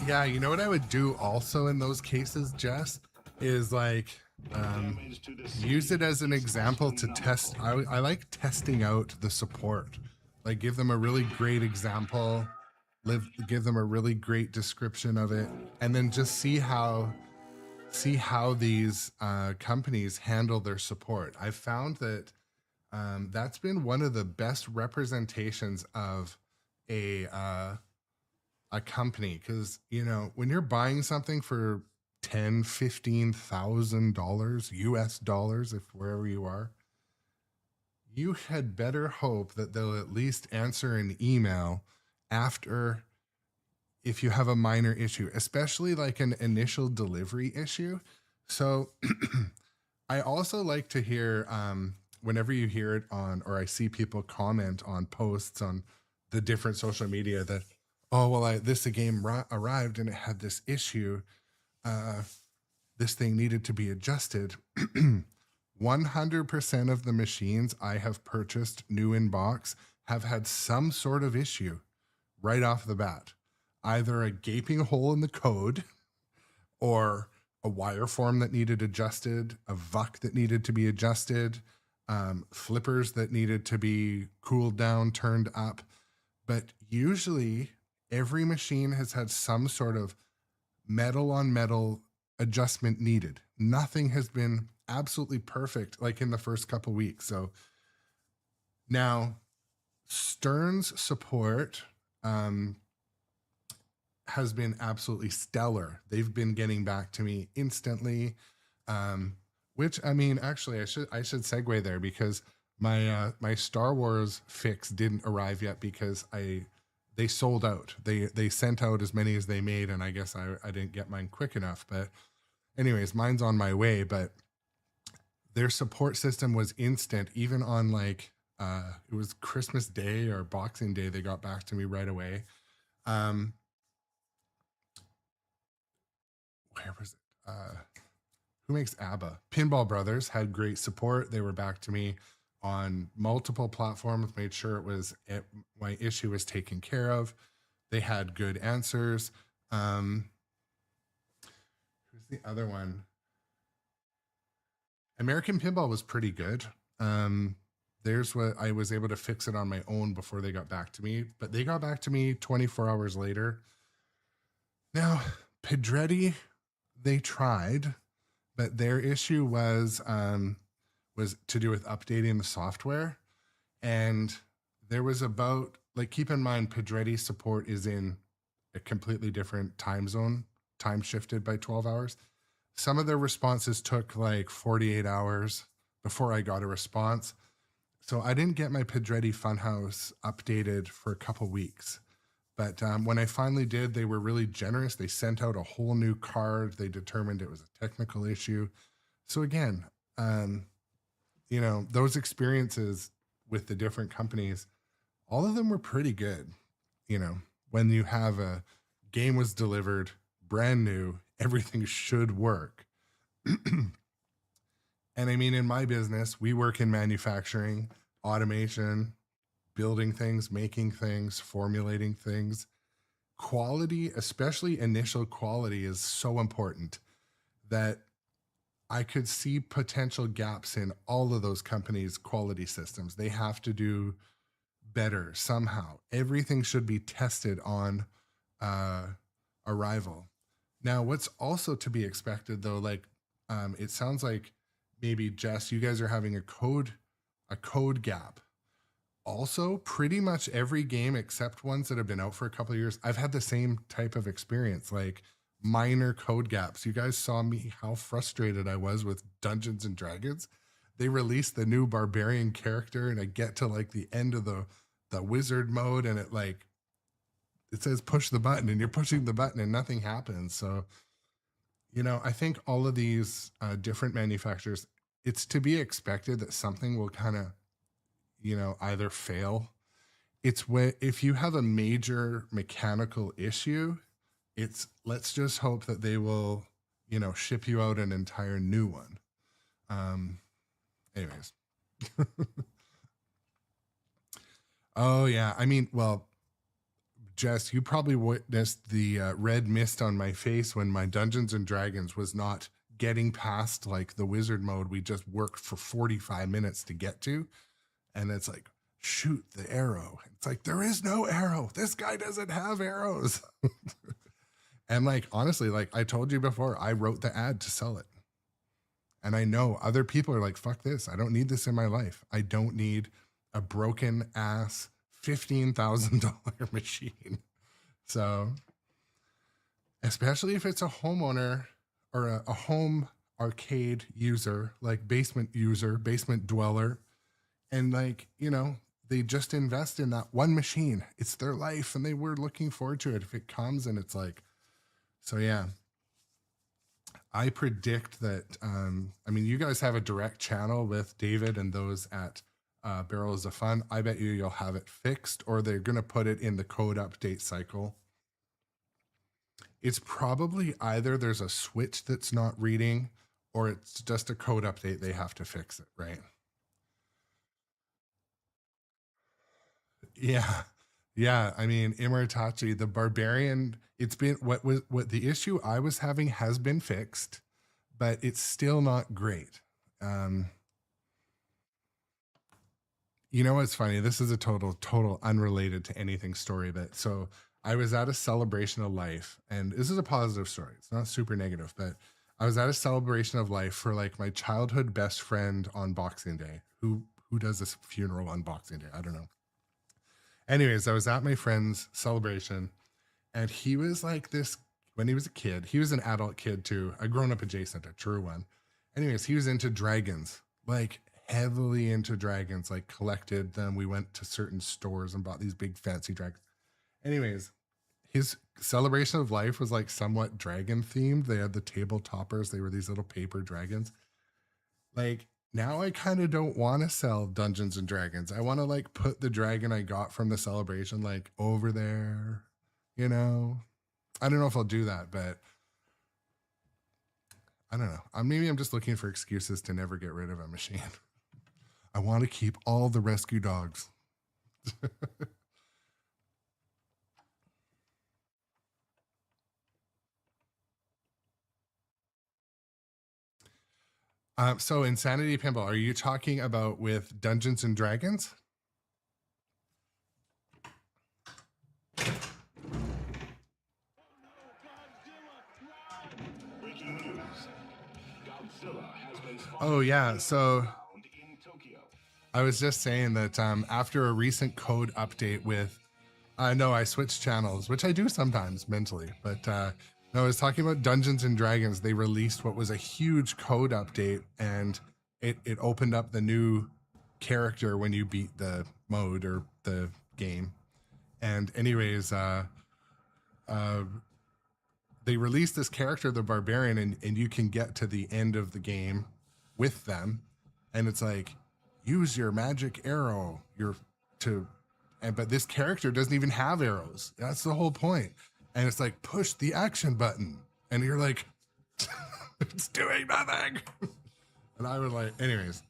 Yeah, you know what I would do also in those cases, Jess, is like Damage to the use it city as an is example to test. I like testing out the support. Like give them a really great example, give them a really great description of it, and then just see how these companies handle their support. I've found that that's been one of the best representations of a company, because you know when you're buying something for 10, 15,000 dollars US dollars, if wherever you are, you had better hope that they'll at least answer an email after, if you have a minor issue, especially like an initial delivery issue. So I also like to hear whenever you hear it on, or I see people comment on posts on the different social media that, oh well, this game arrived and it had this issue. This thing needed to be adjusted. 100% of the machines I have purchased new in box have had some sort of issue right off the bat. Either a gaping hole in the code, or a wire form that needed adjusted, a VUC that needed to be adjusted, flippers that needed to be cooled down, turned up. But usually every machine has had some sort of metal on metal adjustment needed. Nothing has been absolutely perfect like in the first couple weeks. So now Stern's support has been absolutely stellar. They've been getting back to me instantly, which I mean, actually, I should segue there, because my Star Wars fix didn't arrive yet because they sold out. They sent out as many as they made, and I guess I didn't get mine quick enough. But anyways, mine's on my way. But their support system was instant, even on like it was Christmas Day or Boxing Day. They got back to me right away. Where was it? Who makes ABBA? Pinball Brothers had great support. They were back to me on multiple platforms, made sure my issue was taken care of. They had good answers. Who's the other one? American Pinball was pretty good. There's what I was able to fix it on my own before they got back to me, but they got back to me 24 hours later. Now, Pedretti, they tried, but their issue was to do with updating the software. And there was about, like, keep in mind, Pedretti support is in a completely different time zone, time shifted by 12 hours. Some of their responses took like 48 hours before I got a response. So I didn't get my Pedretti Funhouse updated for a couple weeks. But when I finally did, they were really generous. They sent out a whole new card. They determined it was a technical issue. So again, you know, those experiences with the different companies, all of them were pretty good. You know, when you have a game was delivered, brand new, everything should work. And I mean, in my business, we work in manufacturing, automation, building things, making things, formulating things. Quality, especially initial quality, is so important that I could see potential gaps in all of those companies' quality systems. They have to do better somehow. Everything should be tested on arrival. Now, what's also to be expected, though, like it sounds like maybe, Jess, you guys are having a code gap. Also, pretty much every game except ones that have been out for a couple of years, I've had the same type of experience, like minor code gaps. You guys saw me how frustrated I was with Dungeons and Dragons. They released the new barbarian character, and I get to like the end of the wizard mode, and it says push the button, and you're pushing the button and nothing happens. So, you know, I think all of these different manufacturers, it's to be expected that something will kind of, you know, either fail. It's when, if you have a major mechanical issue, let's just hope that they will, you know, ship you out an entire new one. Anyways. Oh yeah. I mean, well, Jess, you probably witnessed the red mist on my face when my Dungeons and Dragons was not getting past like the wizard mode we just worked for 45 minutes to get to. And it's like, shoot the arrow. It's like, there is no arrow. This guy doesn't have arrows. And like, honestly, like I told you before, I wrote the ad to sell it. And I know other people are like, fuck this. I don't need this in my life. I don't need a broken ass $15,000 machine. So, especially if it's a homeowner or a home arcade user, like basement user, basement dweller, and like, you know, they just invest in that one machine. It's their life and they were looking forward to it if it comes, and it's like, so yeah. I predict that, I mean, you guys have a direct channel with David and those at Barrels of Fun. I bet you'll have it fixed, or they're going to put it in the code update cycle. It's probably either there's a switch that's not reading, or it's just a code update. They have to fix it, right? Yeah. Yeah. I mean, Immortachi, the barbarian, it's been what the issue I was having has been fixed, but it's still not great. You know what's funny? This is a total unrelated to anything story, but so I was at a celebration of life, and this is a positive story. It's not super negative, but I was at a celebration of life for like my childhood best friend on Boxing Day. Who does this funeral on Boxing Day? I don't know. Anyways, I was at my friend's celebration, and he was like this when he was a kid. He was an adult kid too, a grown-up adjacent, a true one. Anyways, he was into dragons, like heavily into dragons, like collected them. We went to certain stores and bought these big fancy dragons. Anyways, his celebration of life was like somewhat dragon themed. They had the table toppers. They were these little paper dragons. Like, now I kind of don't want to sell Dungeons and Dragons. I want to like put the dragon I got from the celebration like over there, you know. I don't know if I'll do that, but I don't know. Maybe I'm just looking for excuses to never get rid of a machine. I want to keep all the rescue dogs. So Insanity Pinball, are you talking about with Dungeons and Dragons? Breaking news. Godzilla has been spotted Oh yeah, so found in Tokyo. I was just saying that after a recent code update with, no, I switched channels, which I do sometimes mentally, but no, I was talking about Dungeons and Dragons. They released what was a huge code update, and it opened up the new character when you beat the mode or the game. And anyways, they released this character, the barbarian, and you can get to the end of the game with them, and it's like, use your magic arrow, but this character doesn't even have arrows. That's the whole point. And it's like, push the action button, and you're like, it's doing nothing. And I was like, anyways,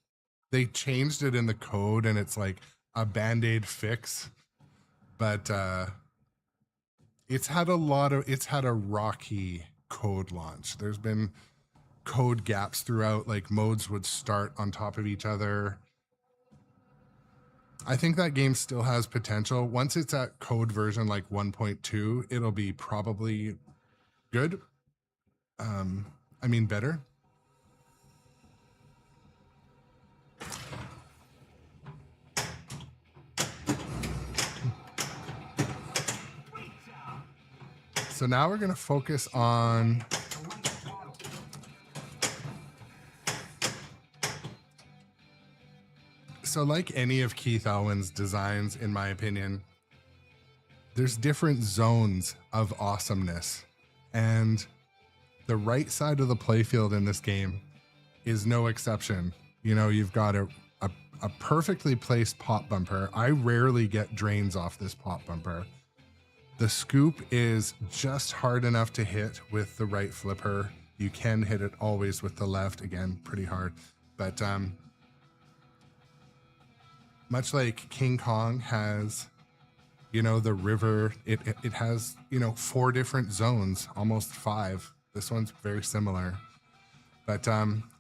they changed it in the code, and it's like a Band-Aid fix, but it's had a rocky code launch. There's been code gaps throughout, like modes would start on top of each other. I think that game still has potential. Once it's at code version like 1.2, it'll be probably good. I mean, better. So now we're going to focus on so like any of Keith Elwin's designs, in my opinion, there's different zones of awesomeness, and the right side of the playfield in this game is no exception. You know, you've got a perfectly placed pop bumper. I rarely get drains off this pop bumper. The scoop is just hard enough to hit with the right flipper. You can hit it always with the left, again, pretty hard. But much like King Kong has, you know, the river. It has, you know, 4 different zones, almost 5. This one's very similar. But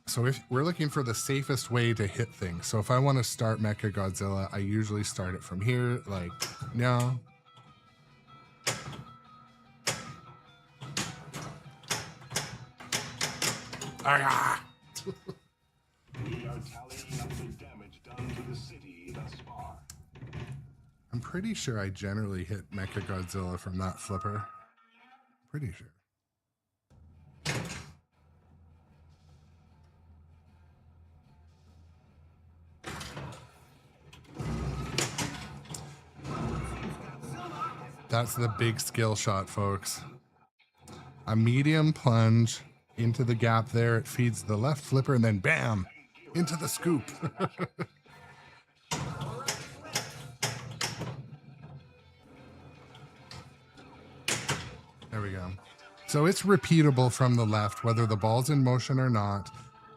so if we're looking for the safest way to hit things, so if I want to start Mecha Godzilla, I usually start it from here, like no. Ah! We are tallying up the damage done to the city thus far. I'm pretty sure I generally hit Mecha Godzilla from that flipper. Pretty sure. That's the big skill shot, folks. A medium plunge into the gap there. It feeds the left flipper and then bam, into the scoop. There we go. So it's repeatable from the left, whether the ball's in motion or not.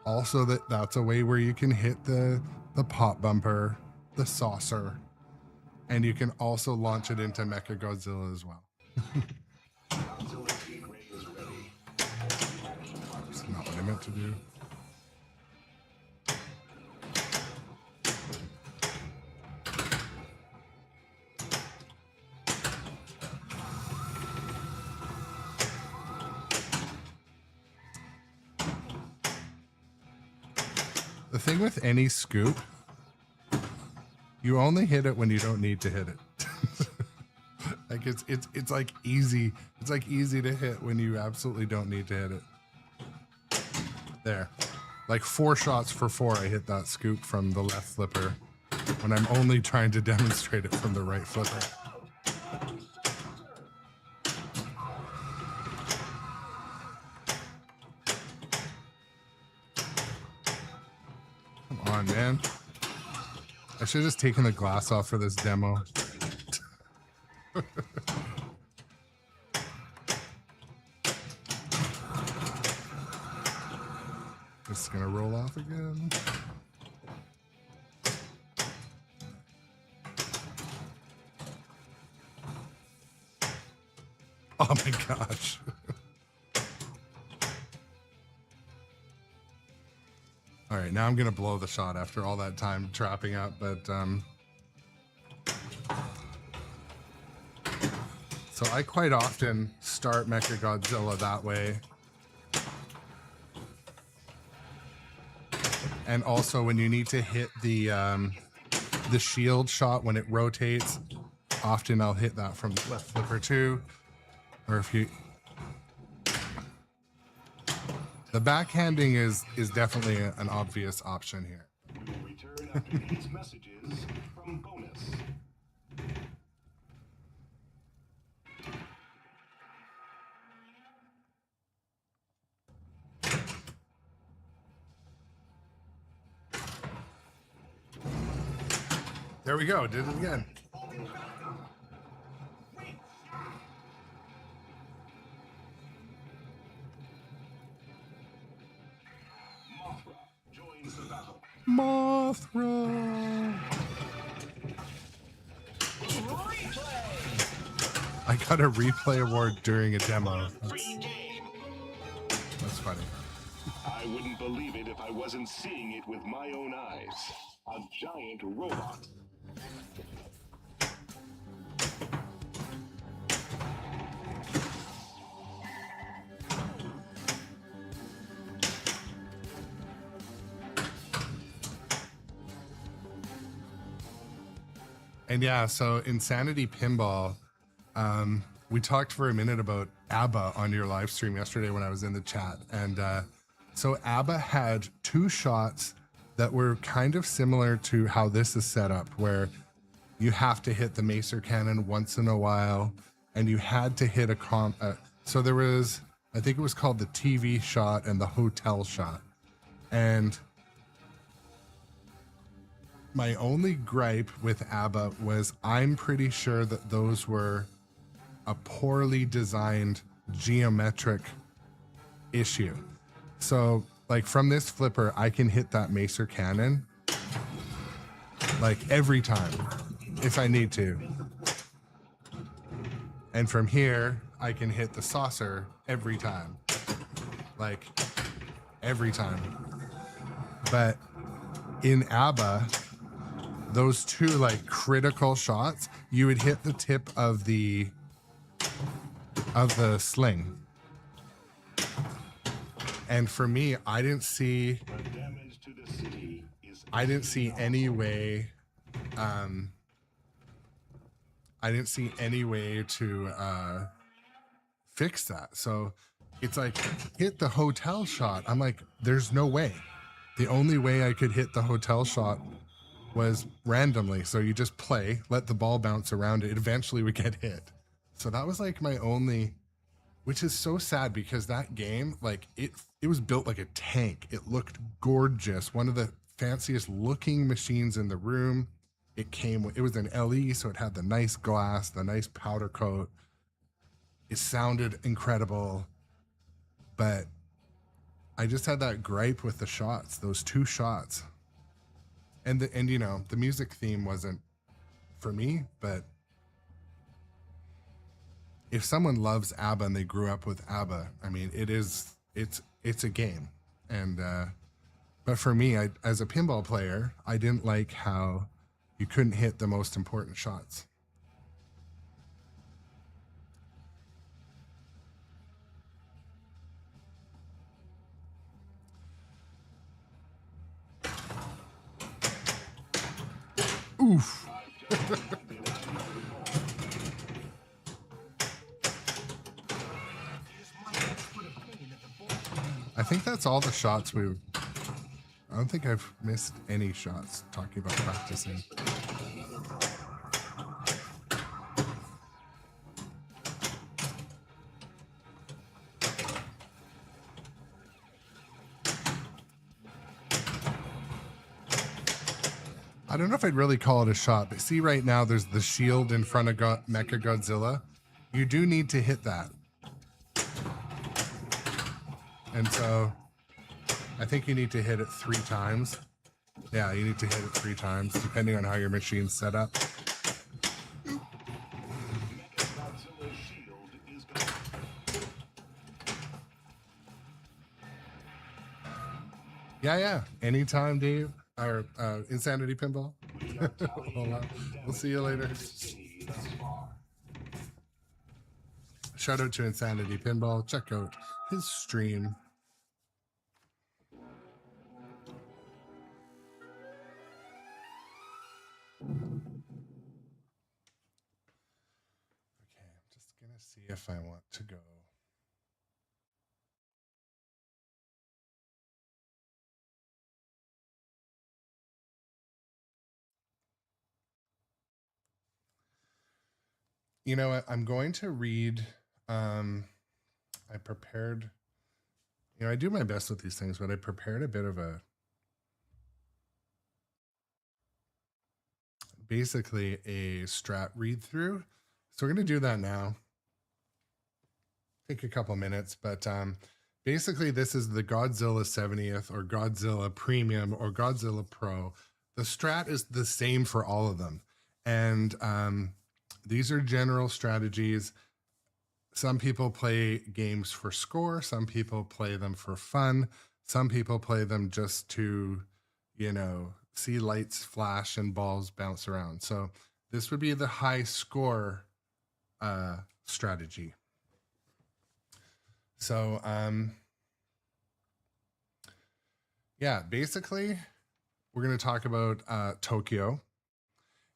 Also, that's a way where you can hit the pop bumper, the saucer, and you can also launch it into Mecha Godzilla as well. That's not what I meant to do. The thing with any scoop, you only hit it when you don't need to hit it. Like it's like easy. It's like easy to hit when you absolutely don't need to hit it. There. Like 4 shots for 4 I hit that scoop from the left flipper when I'm only trying to demonstrate it from the right flipper. Come on, man. I should have just taken the glass off for this demo. This is gonna roll off again. Oh my gosh. All right, now I'm gonna blow the shot after all that time trapping up, but so I quite often start Mecha Godzilla that way. And also when you need to hit the shield shot when it rotates, often I'll hit that from the left flipper too. Or if you, the backhanding is definitely an obvious option here. We will return after these messages from Bonus. There we go, did it again. Mothra joins the battle. Mothra. I got a replay award during a demo. That's funny. I wouldn't believe it if I wasn't seeing it with my own eyes. A giant robot. And yeah, so Insanity Pinball, we talked for a minute about ABBA on your live stream yesterday when I was in the chat. And so ABBA had 2 shots that were kind of similar to how this is set up, where you have to hit the macer cannon once in a while, and you had to hit so there was, I think it was called the TV shot and the hotel shot. And my only gripe with ABBA was I'm pretty sure that those were a poorly designed geometric issue. So like from this flipper, I can hit that macer cannon like every time if I need to. And from here, I can hit the saucer every time. Like, every time. But in ABBA, those two like critical shots, you would hit the tip of the sling. And for me, I didn't see The damage to the city is any way I didn't see any way to fix that. So it's like hit the hotel shot. I'm like, there's no way. The only way I could hit the hotel shot was randomly. So you just play, let the ball bounce around it. Eventually we get hit. So that was like my only, which is so sad because that game, like it was built like a tank. It looked gorgeous. One of the fanciest looking machines in the room. It was an LE, so it had the nice glass, the nice powder coat. It sounded incredible, but I just had that gripe with the shots, those two shots. And you know, the music theme wasn't for me, but if someone loves ABBA and they grew up with ABBA, I mean, it's a game. And but for me, as a pinball player, I didn't like how you couldn't hit the most important shots. Oof. I think that's all the shots I don't think I've missed any shots talking about practicing. I don't know if I'd really call it a shot, but see right now there's the shield in front of Mecha Godzilla. You do need to hit that. And so I think you need to hit it 3 times. Yeah, you need to hit it 3 times, depending on how your machine's set up. Godzilla's shield is gone. Yeah. Anytime, Dave. Or Insanity Pinball. We'll see you later. Shout out to Insanity Pinball. Check out his stream. Okay, I'm just gonna see if I want to go. You know what? I'm going to read. I prepared. You know, I do my best with these things, but I prepared a bit of basically a strat read through. So we're going to do that now. Take a couple minutes, but basically this is the Godzilla 70th or Godzilla Premium or Godzilla Pro. The strat is the same for all of them. And these are general strategies. Some people play games for score. Some people play them for fun. Some people play them just to, you know, see lights flash and balls bounce around. So this would be the high score strategy. So, yeah, basically we're going to talk about Tokyo.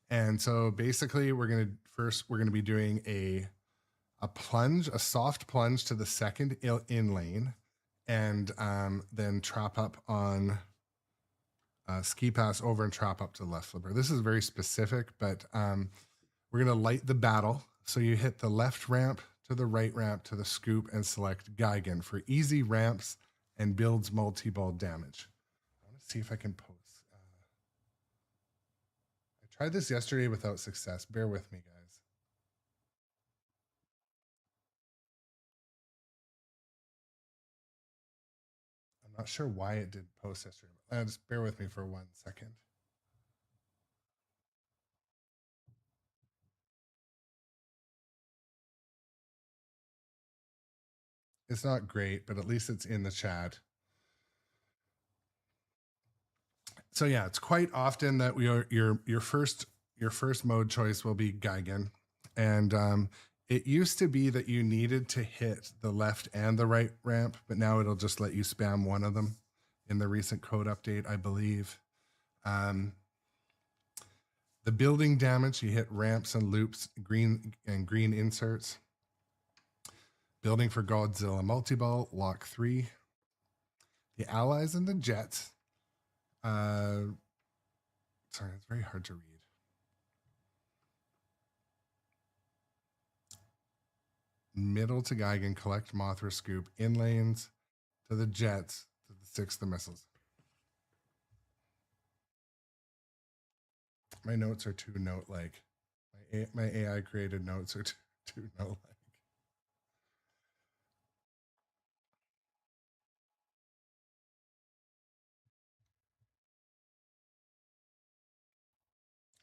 And so basically we're going to be doing a plunge, a soft plunge to the second in lane, and then trap up on ski pass over and trap up to the left flipper. This is very specific, but we're going to light the battle. So you hit the left ramp to the right ramp to the scoop and select Geigen for easy ramps and builds multi-ball damage. I want to see if I can post. I tried this yesterday without success. Bear with me, guys. I'm not sure why it did post yesterday. Just bear with me for 1 second. It's not great, but at least it's in the chat. So yeah, it's quite often that your first mode choice will be Geigen, and it used to be that you needed to hit the left and the right ramp, but now it'll just let you spam one of them in the recent code update, I believe. The building damage, you hit ramps and loops, green inserts. Building for Godzilla multi-ball, lock 3. The allies and the jets. Sorry, it's very hard to read. Middle to Geigen, collect Mothra scoop, in lanes to the jets, to the 6 the missiles. My notes are too note-like. My AI created notes are too note-like.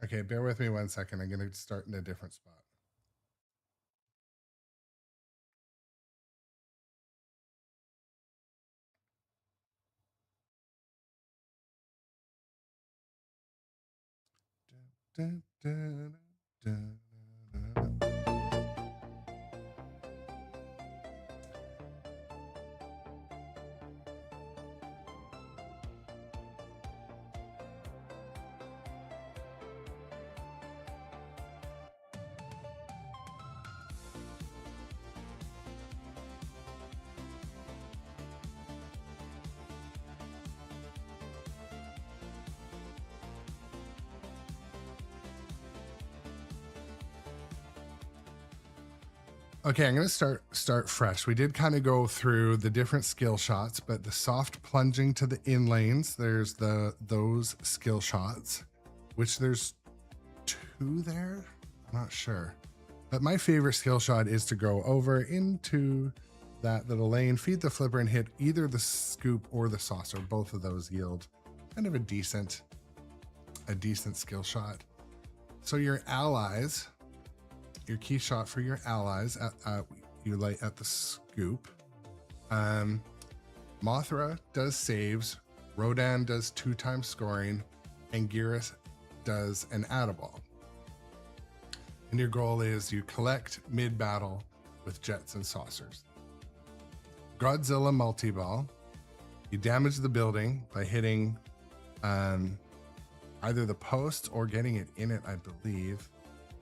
Okay, bear with me 1 second. I'm going to start in a different spot. Dun, dun, dun, dun, dun, dun. Okay, I'm going to start fresh. We did kind of go through the different skill shots, but the soft plunging to the in lanes, there's those skill shots, which there's 2 there. I'm not sure. But my favorite skill shot is to go over into that little lane, feed the flipper, and hit either the scoop or the saucer. Both of those yield kind of a decent skill shot. So your allies, your key shot for your allies, you light at the scoop. Mothra does saves, Rodan does 2 times scoring, and Geras does an add-a-ball. And your goal is you collect mid-battle with jets and saucers. Godzilla multi-ball, you damage the building by hitting either the post or getting it in it, I believe.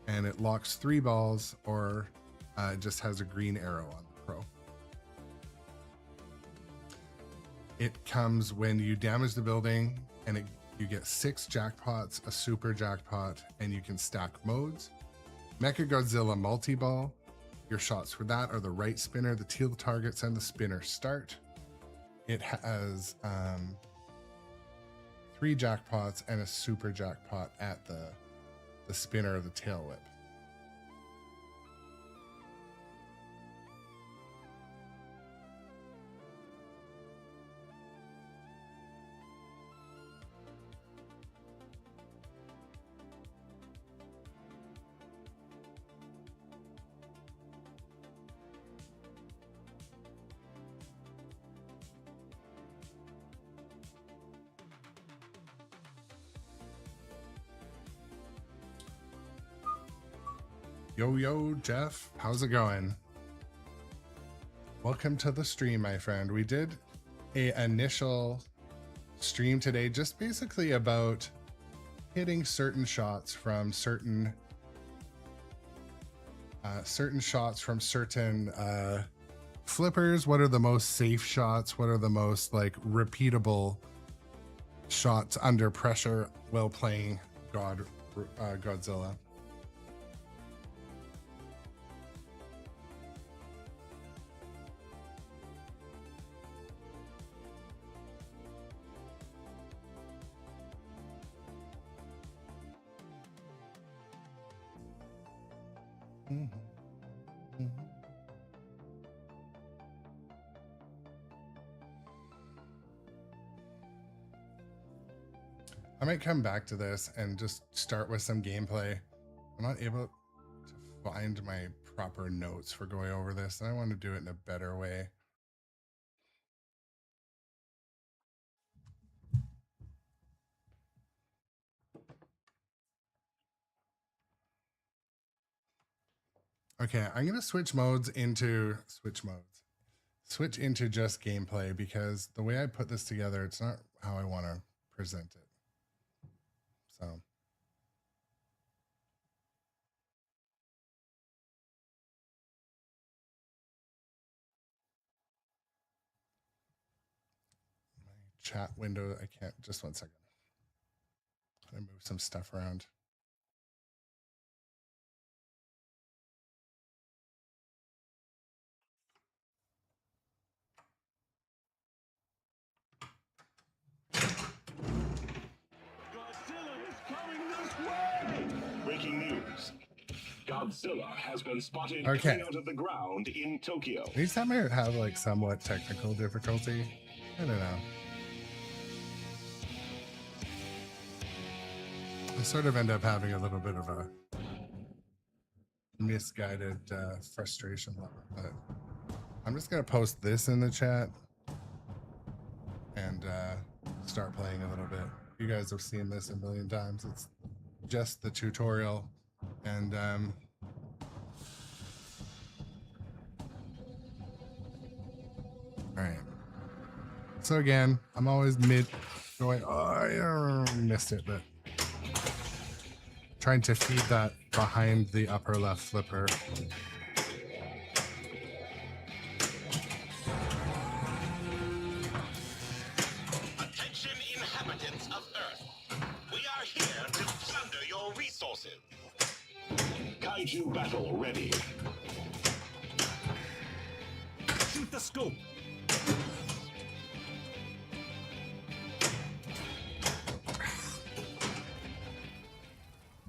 And it locks 3 balls, or it just has a green arrow on the pro. It comes when you damage the building, and you get 6 jackpots, a super jackpot, and you can stack modes. Mecha Godzilla multi-ball, your shots for that are the right spinner, the teal targets, and the spinner start. It has 3 jackpots and a super jackpot at the spinner of the tail whip. Yo, Jeff, how's it going? Welcome to the stream, my friend. We did a initial stream today, just basically about hitting certain shots from certain flippers. What are the most safe shots? What are the most like repeatable shots under pressure while playing Godzilla? I might come back to this and just start with some gameplay. I'm not able to find my proper notes for going over this, and I want to do it in a better way. Okay, I'm gonna switch into just gameplay because the way I put this together, it's not how I want to present it. So my chat window, I can't, just one second. I move some stuff around. Godzilla is coming this way! Breaking news. Godzilla has been spotted Okay. coming out of the ground in Tokyo. These time I have like somewhat technical difficulty. I don't know. I sort of end up having a little bit of a misguided frustration level, but I'm just gonna post this in the chat and start playing a little bit. You guys have seen this a million times. It's just the tutorial, and all right. So again, I'm always going, oh, I missed it, but trying to feed that behind the upper left flipper. Attention, inhabitants of Earth. We are here to plunder your resources. Kaiju battle ready. Shoot the scoop.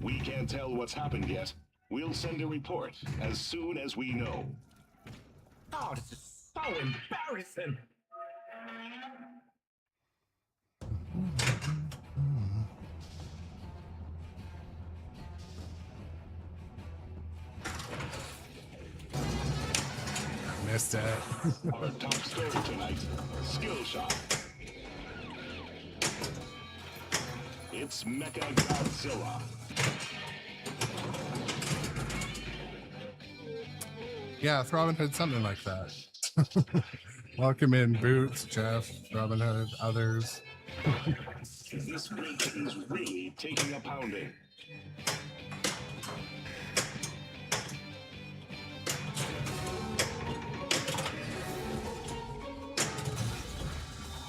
We can't tell what's happened yet. We'll send a report as soon as we know. Oh, this is so embarrassing. Missed it. Our top story tonight, skill shot. It's Mecha Godzilla. Yeah, Robin Hood, something like that. Welcome in, Boots, Jeff, Robin Hood, others. This bridge is really taking a pounding.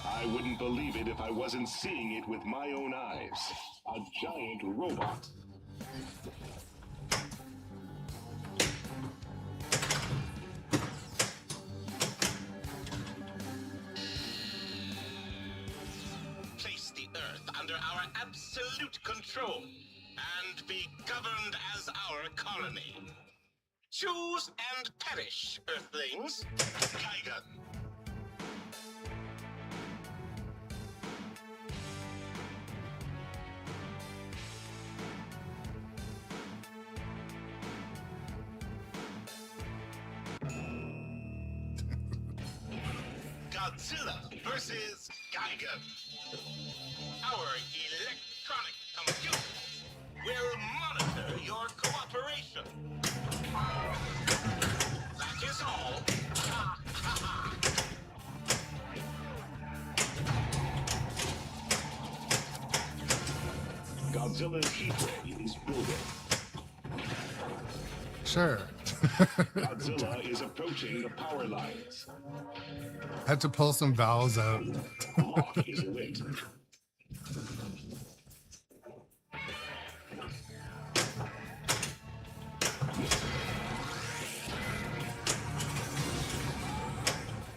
I wouldn't believe it if I wasn't seeing it with my own eyes. A giant robot. Place the Earth under our absolute control and be governed as our colony. Choose and perish, Earthlings. Kaigan. Godzilla versus Gigan. Our electronic computers will monitor your cooperation. That is all. Ha, ha, ha. Godzilla's heat ray is building. Sure. Godzilla is approaching the power lines. Had to pull some valves out. Hawk is lit.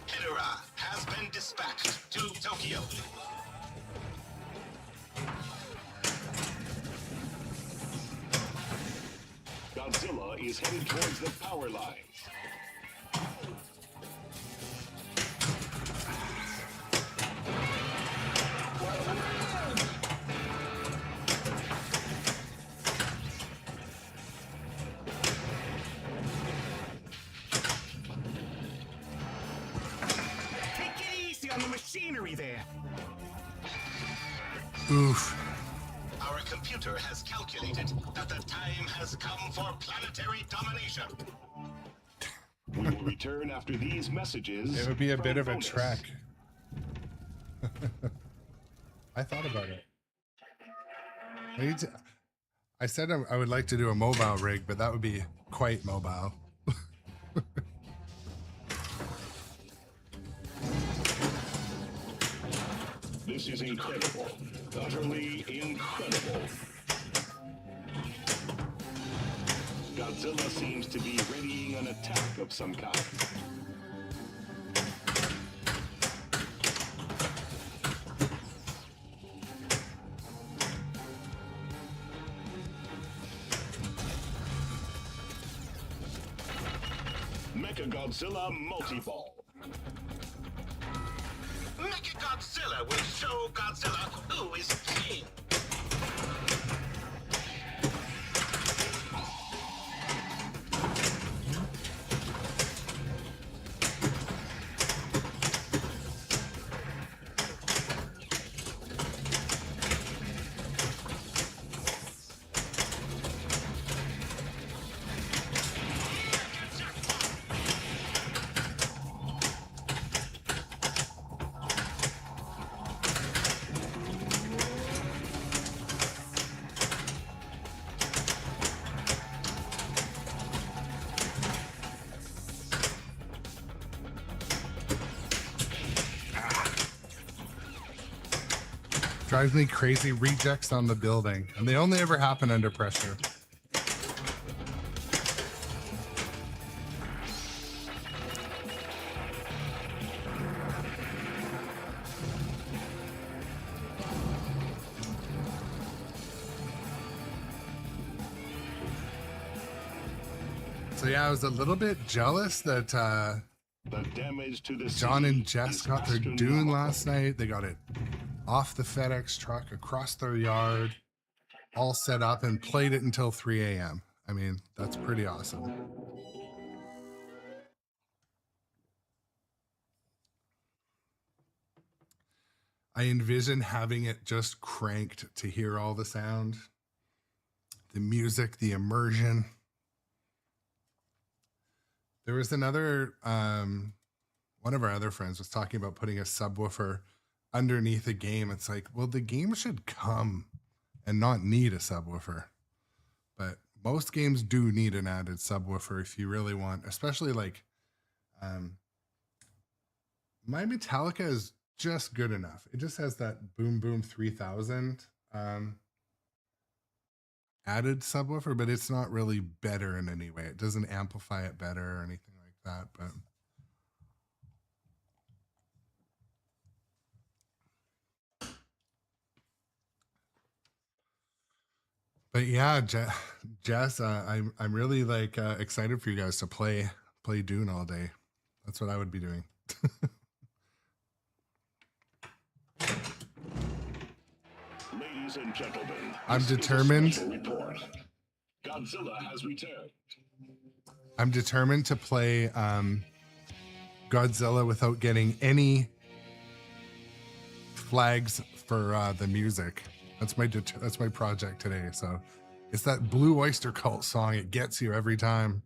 Hydra has been dispatched to Tokyo. Godzilla is headed towards the power lines. Take it easy on the machinery there. Oof. Our computer has calculated that the time has come for planetary domination. We will return after these messages. It would be a from bit of a bonus. trek. I thought about it. I said I would like to do a mobile rig, but that would be quite mobile. This is incredible. Utterly incredible. Godzilla seems to be readying an attack of some kind. Godzilla multi-ball. Godzilla will show Godzilla who is king. Drives me crazy. Rejects on the building, and they only ever happen under pressure. So yeah, I was a little bit jealous that The damage to the John city and Jess is got their Dune astronomical. last night. They got it off the FedEx truck, across their yard, all set up, and played it until 3 a.m. I mean, that's pretty awesome. I envision having it just cranked to hear all the sound, the music, the immersion. There was another, one of our other friends was talking about putting a subwoofer underneath a game. It's like, well, the game should come and not need a subwoofer. But most games do need an added subwoofer if you really want, especially like my Metallica is just good enough. It just has that Boom Boom 3000 added subwoofer, but it's not really better in any way. It doesn't amplify it better or anything like that. But yeah, Jess, I'm really like excited for you guys to play Dune all day. That's what I would be doing. Ladies and gentlemen, I'm this is a determined. special report. Godzilla has returned. I'm determined to play Godzilla without getting any flags for the music. That's my project today. So it's that Blue Oyster Cult song. It gets you every time.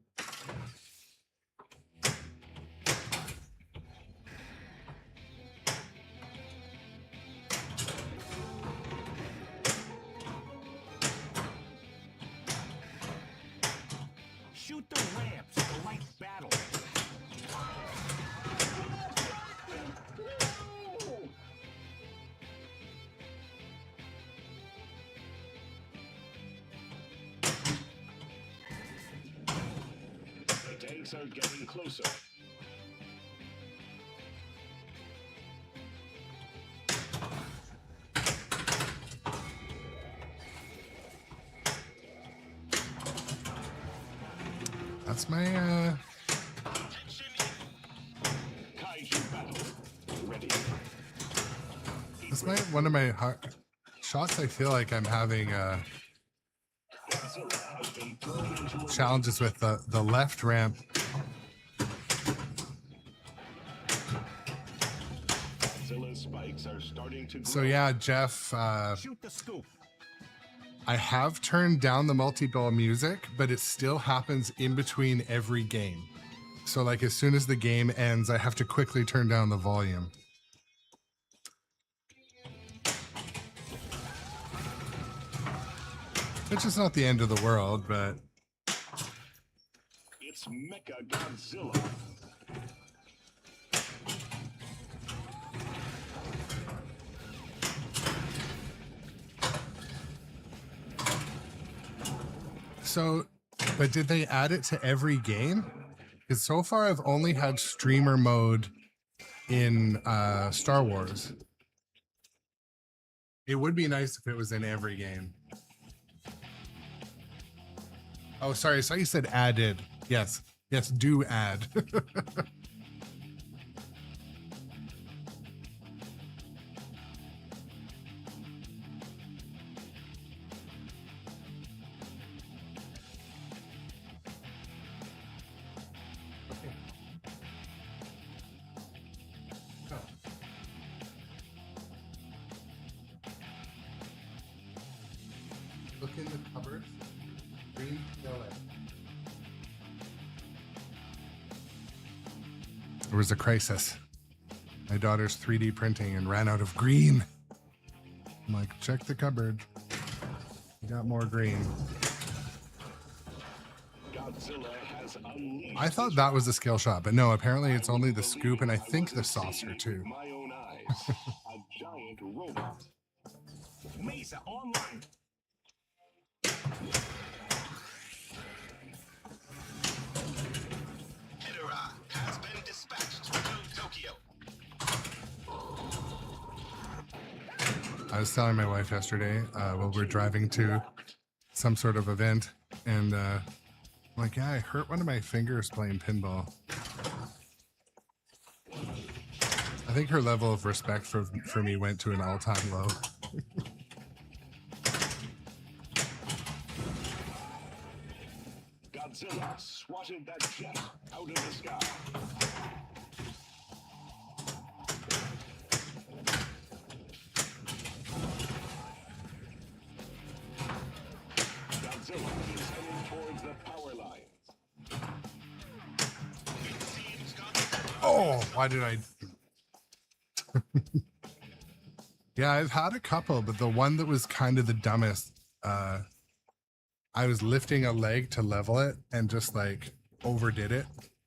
Shoot the ramps, the light battle. The tanks are getting closer. That's my Kaiju battle. Ready. that's my one of my shots. I feel like I'm having Godzilla has been thrown into a challenges with the left ramp. Godzilla's spikes are starting to grow. So yeah, Jeff, Shoot the scoop. I have turned down the multi-ball music, but it still happens in between every game. So like as soon as the game ends, I have to quickly turn down the volume. Which is not the end of the world, but It's Mecha Godzilla. so, but did they add it to every game? Because so far I've only had streamer mode in Star Wars. It would be nice if it was in every game. Oh, sorry. I saw you said added. Yes. Yes, do add. Look in the cupboard. Green yellow. There was a crisis. My daughter's 3D printing and ran out of green. I'm like, check the cupboard. You got more green. Godzilla has unleashed I thought that was a skill shot, but no, apparently it's only the scoop and I think the saucer too. my own eyes. A giant robot. Mesa online. Hidera has been dispatched to Tokyo. I was telling my wife yesterday while we're driving to some sort of event, and I'm like, yeah, I hurt one of my fingers playing pinball. I think her level of respect for me went to an all-time low. Godzilla swatted that jet out of the sky. Godzilla is heading towards the power lines. Oh, why did I? Yeah, I've had a couple, but the one that was kind of the dumbest, I was lifting a leg to level it and just like overdid it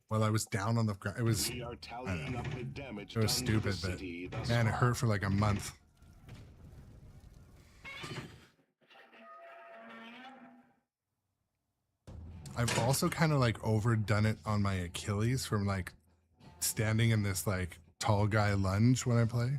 while I was down on the ground. It was, We are tallying up the damage it was done to the stupid, but city thus man, it far. hurt for like a month. I've also kind of like overdone it on my Achilles from like standing in this like tall guy lunge when I play.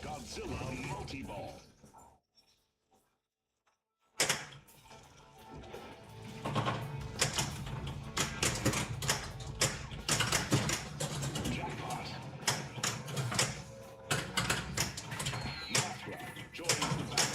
Godzilla multi-ball. Jackpot. Mothra joins the battle.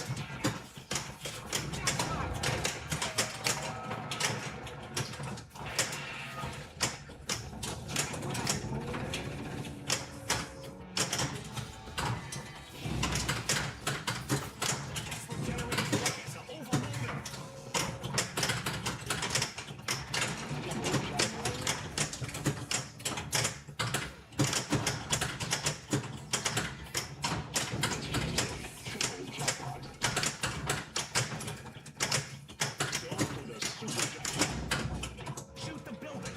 Shoot the building.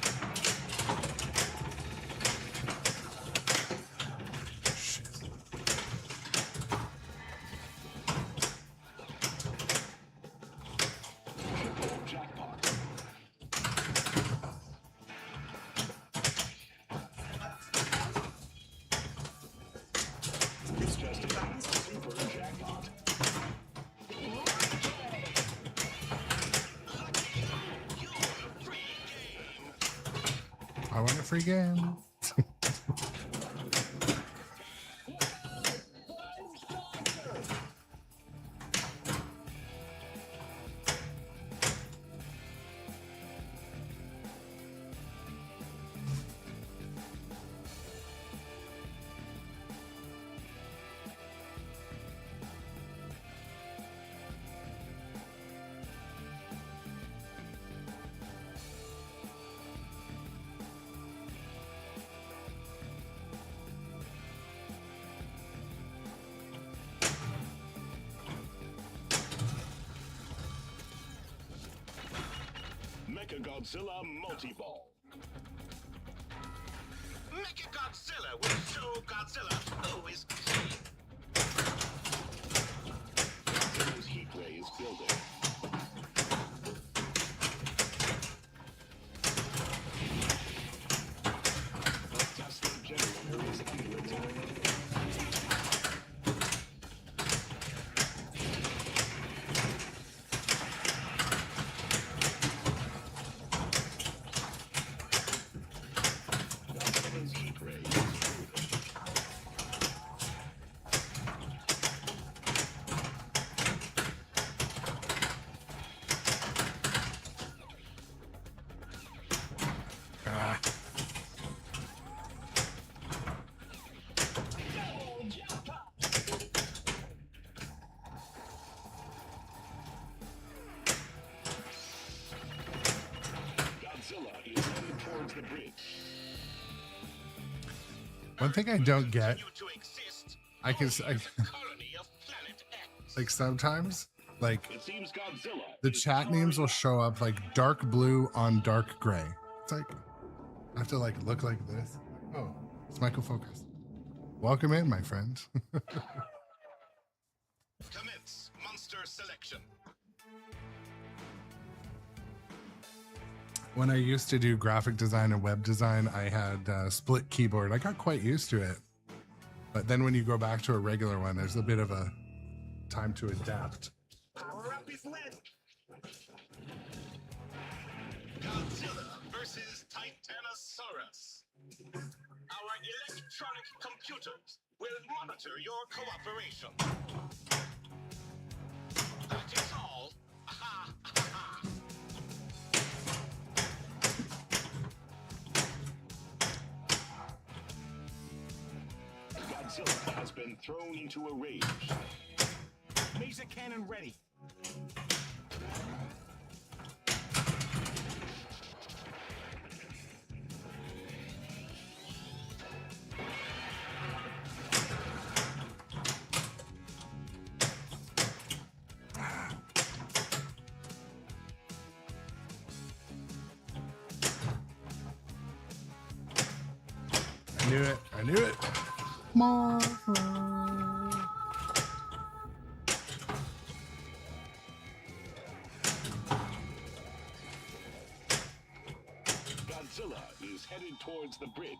Jackpot. It's just a super jackpot. I want a free game. Godzilla multi-ball. Godzilla will show Godzilla who is king. Godzilla's heat ray is building. The Tesla generator is under attack. Godzilla's heat ray is building. Godzilla is headed towards the bridge. One thing I don't get, You to exist. I can Only as a colony of planet X. like sometimes, like It seems Godzilla the is chat names will show up like dark blue on dark gray. It's like I have to like look like this. Oh, it's Michael Focus. Welcome in, my friend. Commence monster selection. When I used to do graphic design and web design, I had a split keyboard. I got quite used to it. But then when you go back to a regular one, there's a bit of a time to adapt. Power up is lit. Godzilla versus Titanosaurus. Our electronic computers will monitor your cooperation. That is all. Ha ha ha. Godzilla has been thrown into a rage. Laser cannon ready. I knew it. I knew it. Godzilla is headed towards the bridge.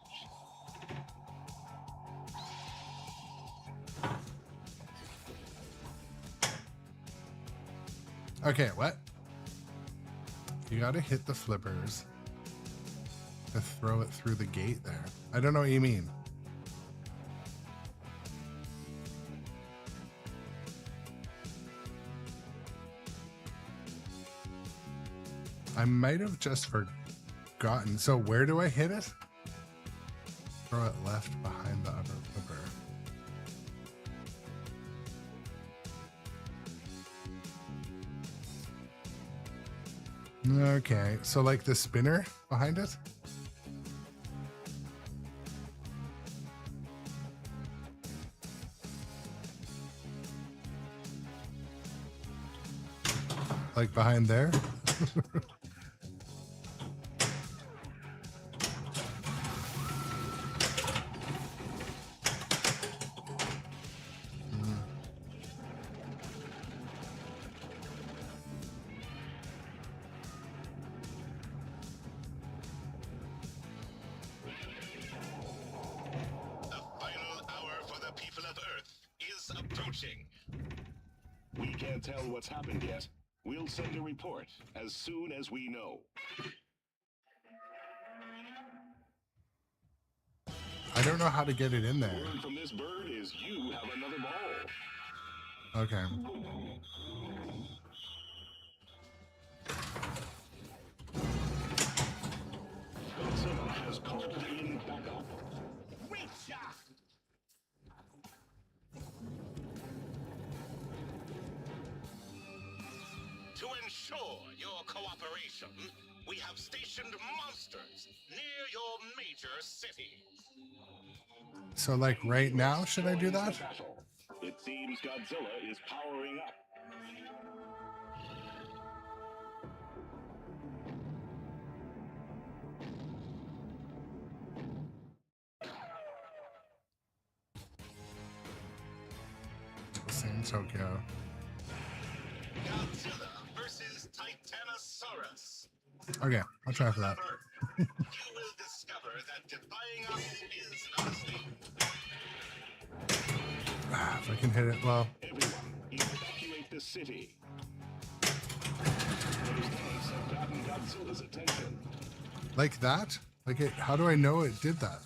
Okay, what? You gotta hit the flippers to throw it through the gate there. I don't know what you mean. I might have just forgotten. So where do I hit it? Throw it left behind the upper flipper. Okay, so like the spinner behind it? Like behind there? The final hour for the people of Earth is approaching. We can't tell what's happened yet. We'll send a report as soon as we know. I don't know how to get it in there. Word from this bird is you have another ball. Okay. Godzilla has called in backup. Great shot. To ensure your cooperation, we have stationed monsters near your major city. So like right now, should I do that? Battle. It seems Godzilla is powering up. in Tokyo. Godzilla versus Titanosaurus. Okay, I'll try for that. You will discover that defying us is a mistake. If I can hit it well. Everyone, evacuate the city. Those tanks have gotten Godzilla's attention. Like that? Like it, how do I know it did that?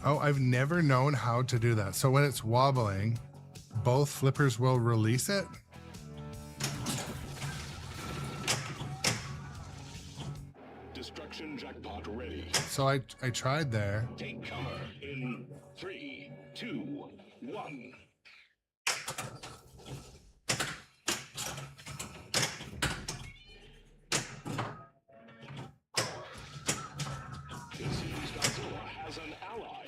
Oh, I've never known how to do that. So when it's wobbling, both flippers will release it? Destruction jackpot ready. So I tried there. Take cover in 3, 2, 1. It seems Godzilla has an ally.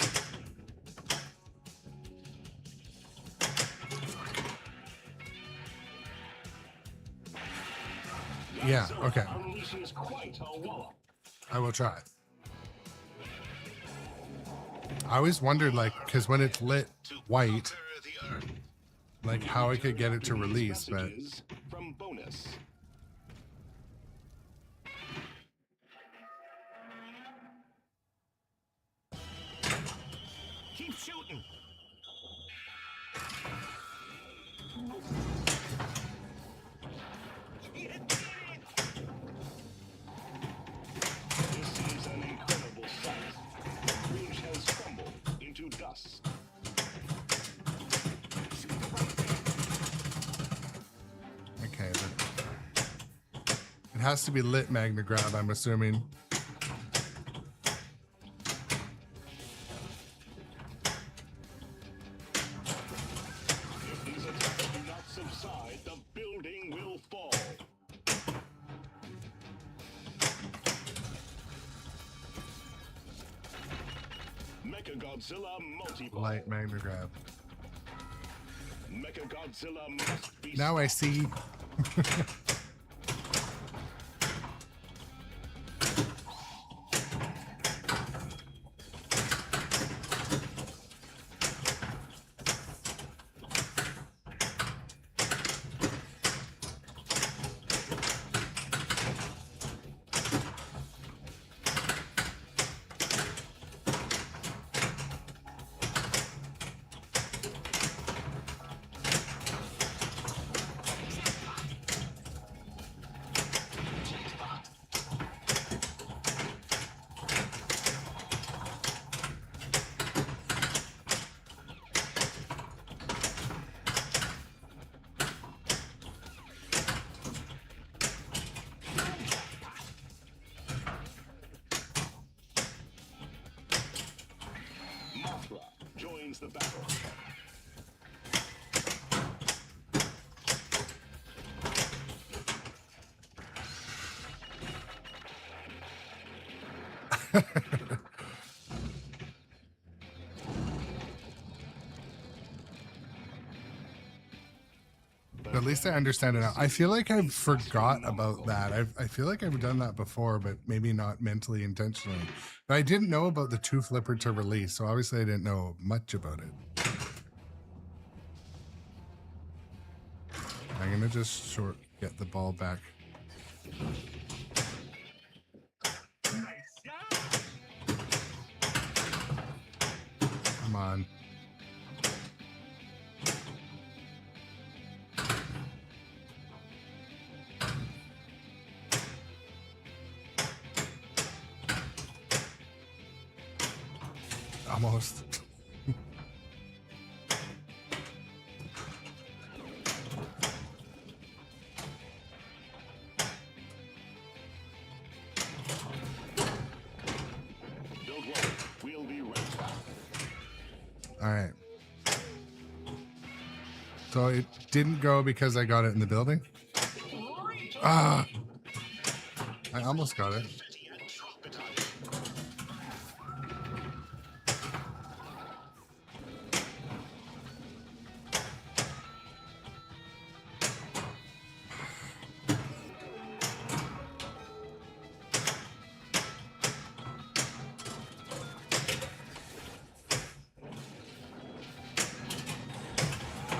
Yeah, okay. Unleashes quite a wallop. I will try. I always wondered, like, because when it's lit white, Conquer the Earth. like how I could get it to release, but Messages from bonus. Keep shooting. This is an incredible sight. The bridge has crumbled into dust. okay. But it has to be lit Magna Grab, I'm assuming. If these attacks do not subside, the building will fall. Mechagodzilla multi-ball. Light Magna Grab. Mechagodzilla must be Now I see. Mothra joins the battle. At least I understand it now. I feel like I forgot about that. I feel like I've done that before, but maybe not mentally intentionally. But I didn't know about the two flipper to release, so obviously I didn't know much about it. I'm gonna just get the ball back. Come on. Almost. All right. So it didn't go because I got it in the building? Ah! I almost got it.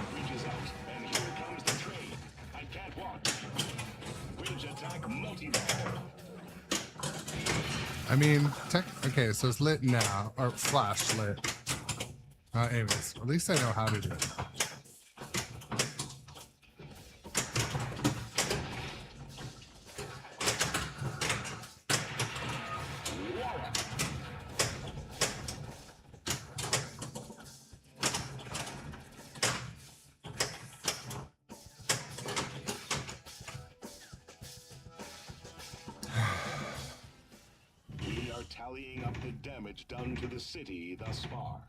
Bridge is out, and here comes the train. I can't watch. Bridge attack multi-ball. I mean, okay, so it's lit now, or flash lit. Anyways, at least I know how to do it. We are tallying up the damage done to the city thus far.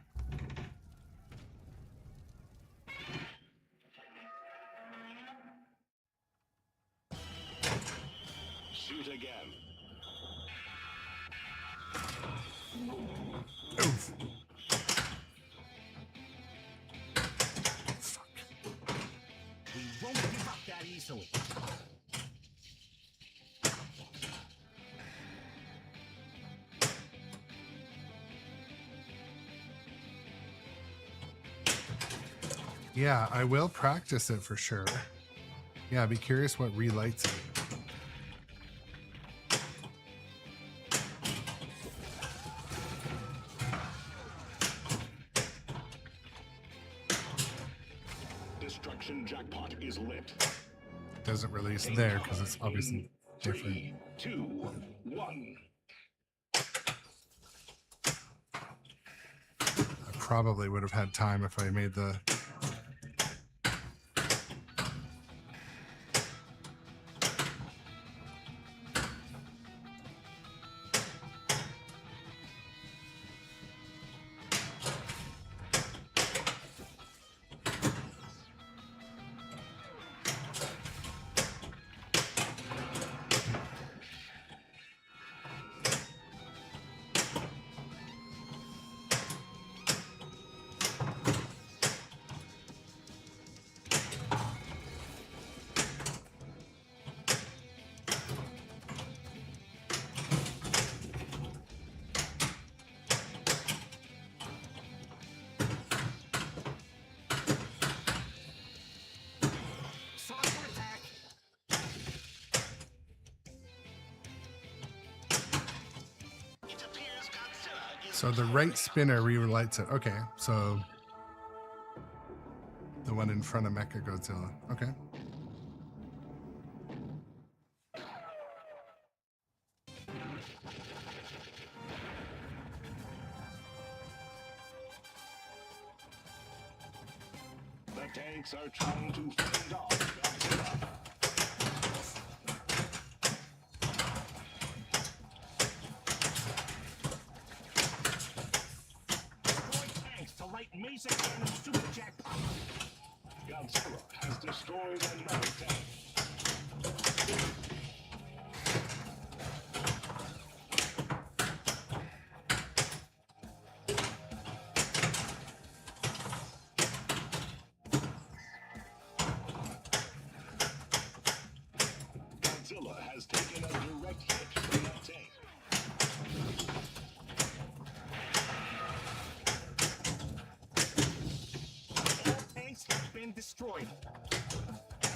Shoot again. Oof. We won't give up that easily. Yeah, I will practice it for sure. Yeah, be curious what relights it. Destruction jackpot is lit. Doesn't release there because it's obviously different. 3, 2, 1. I probably would have had time if I made the... Software attack. It appears Godzilla is So the right spinner relights it. Okay, so the one in front of Mecha Godzilla. Okay. The tanks are trying to fend off Godzilla. Deploy tanks to light Mesa Cannon super jackpot. Godzilla has destroyed another tank. Godzilla has taken a direct hit from that tank. All tanks have been destroyed.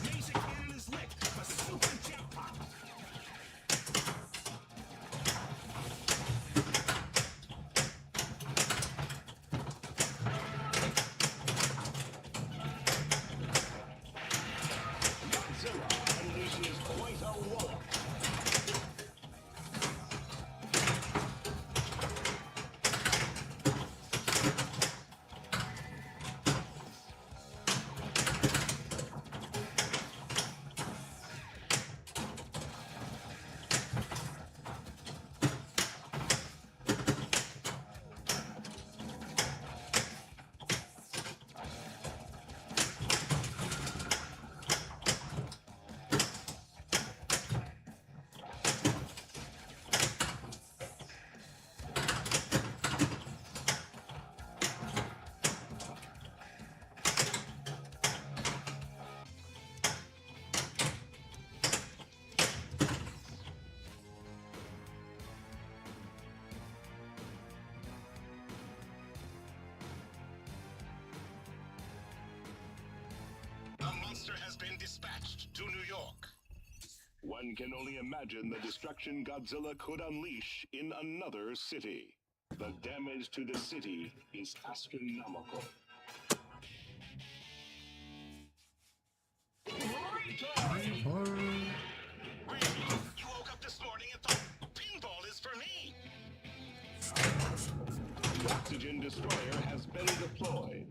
Mesa Cannon is lit for super jackpot. Godzilla unleashes quite a war. monster has been dispatched to New York. One can only imagine the destruction Godzilla could unleash in another city. The damage to the city is astronomical. Really? You woke up this morning and thought pinball is for me. The oxygen destroyer has been deployed.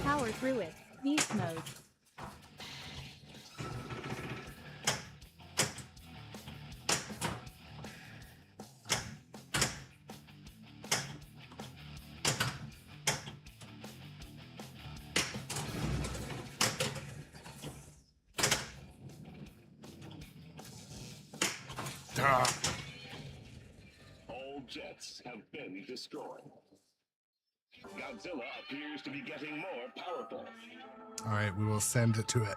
Power through it. Beast mode. All jets have been destroyed. Godzilla appears to be getting more powerful. All right, we will send it to it.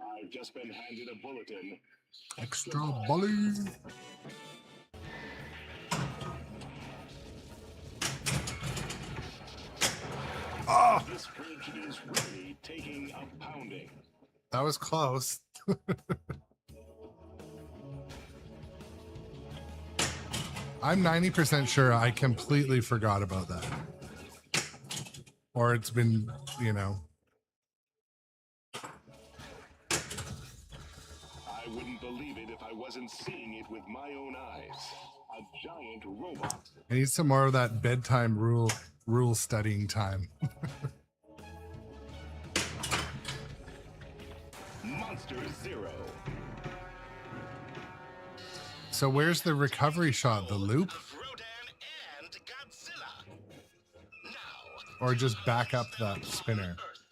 I've just been handed a bulletin. Extra bully. Oh, This bridge is really taking a pounding. that was close. I'm 90% sure I completely forgot about that. Or it's been, you know. I wouldn't believe it if I wasn't seeing it with my own eyes. A giant robot. I need some more of that bedtime rule studying time. Monster Zero. So where's the recovery shot? The loop? Of Rodan and Godzilla. Now, Or just back up that spinner? Earth.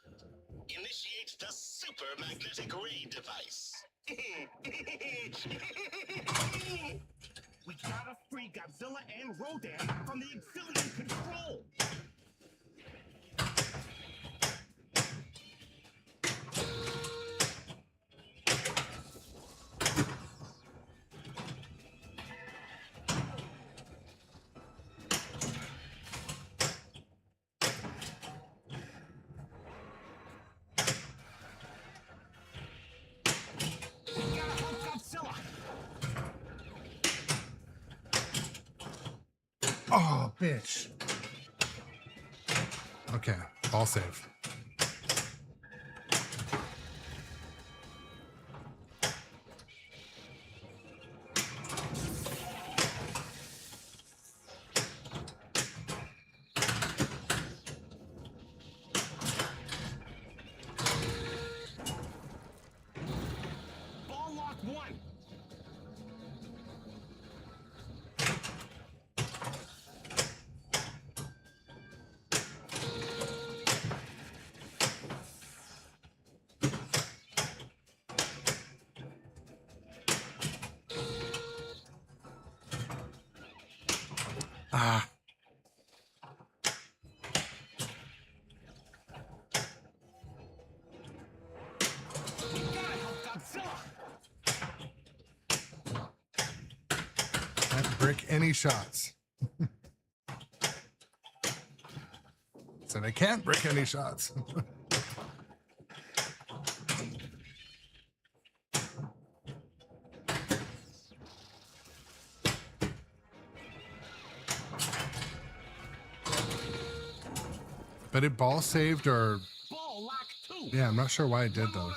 Initiate the super magnetic ray device. We gotta free Godzilla and Rodan from the auxiliary control. We gotta help Godzilla. Oh, bitch. Okay, all safe. Ball lock one. Ah, We gotta help Godzilla. can't brick any shots. Said I can't brick any shots. But it ball saved or Ball lock two. yeah, I'm not sure why it did though.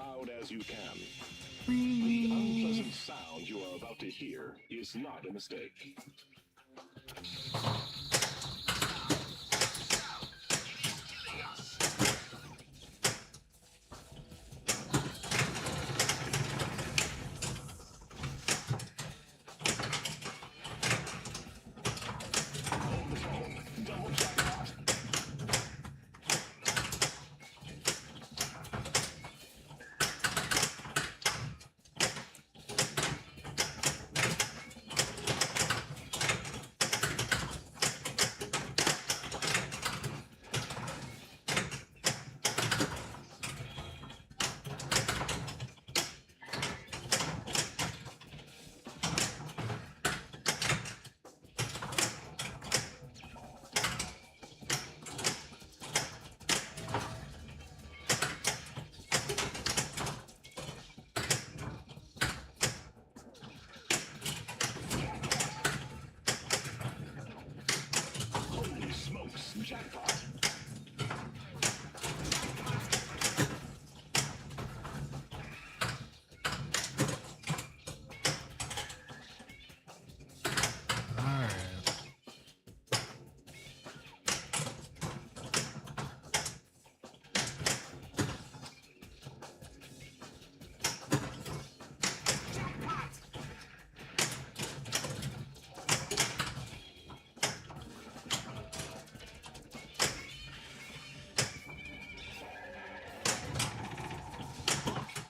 loud as you can. The unpleasant sound you are about to hear is not a mistake. Holy smokes, jackpot! All right.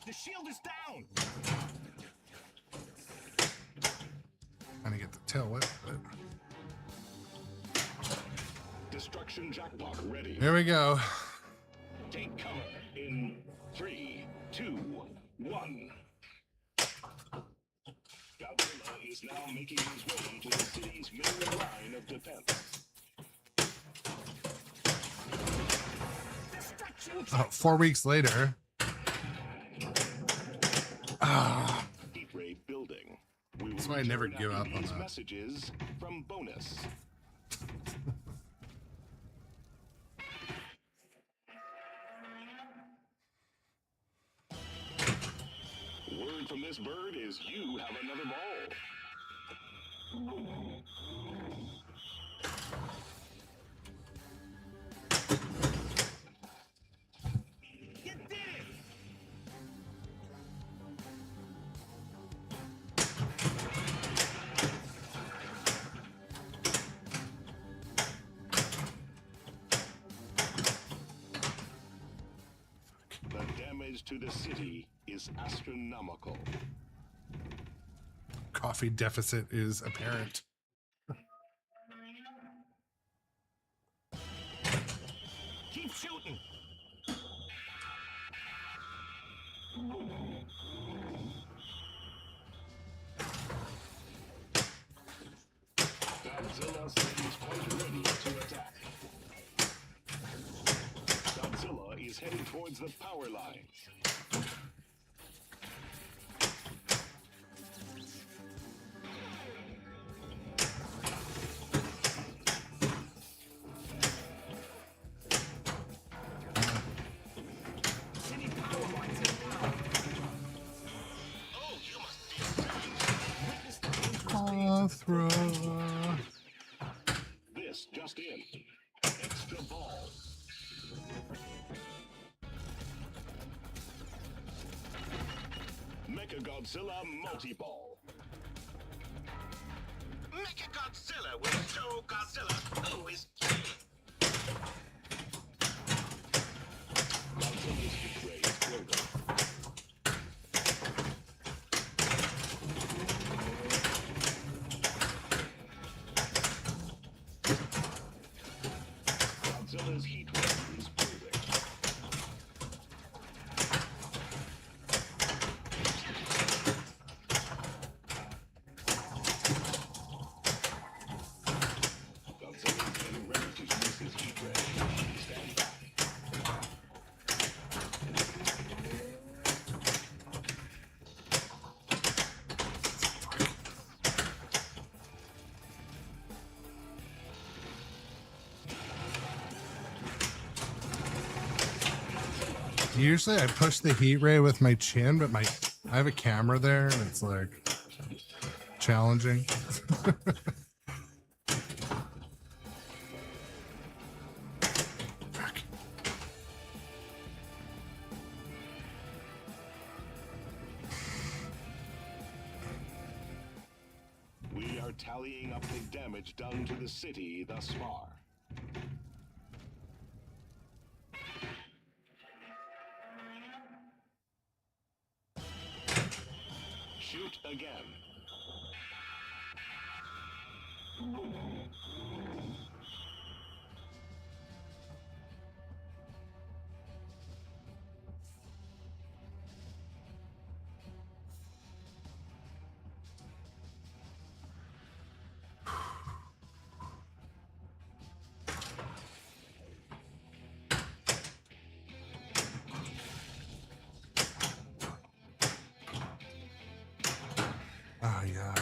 The shield is down. Trying to get the tail whip. But Destruction jackpot ready. here we go. Take cover in 3, 2, 1. Godzilla is now making his way to the city's main line of defense. Destruction. 4 weeks later. Heat ray building. We will That's why I never return give after up on these that. messages from bonus. Word from this bird is you have another ball. You did it. The damage to the city is astronomical. Coffee deficit is apparent. Keep shooting. Godzilla seems quite ready to attack. Godzilla is heading towards the power lines. City power lines are down. Oh, you must be Witness the dangerous Throw. This just in. Extra ball. Mechagodzilla multi-ball. Mechagodzilla will show Godzilla who is king. Godzilla's hit ray exploded. Godzilla's heat ray is proving. Godzilla's getting Usually I push the heat ray with my chin, but I have a camera there and it's like challenging. Fuck. We are tallying up the damage done to the city thus far. Shoot again. Ah, yeah.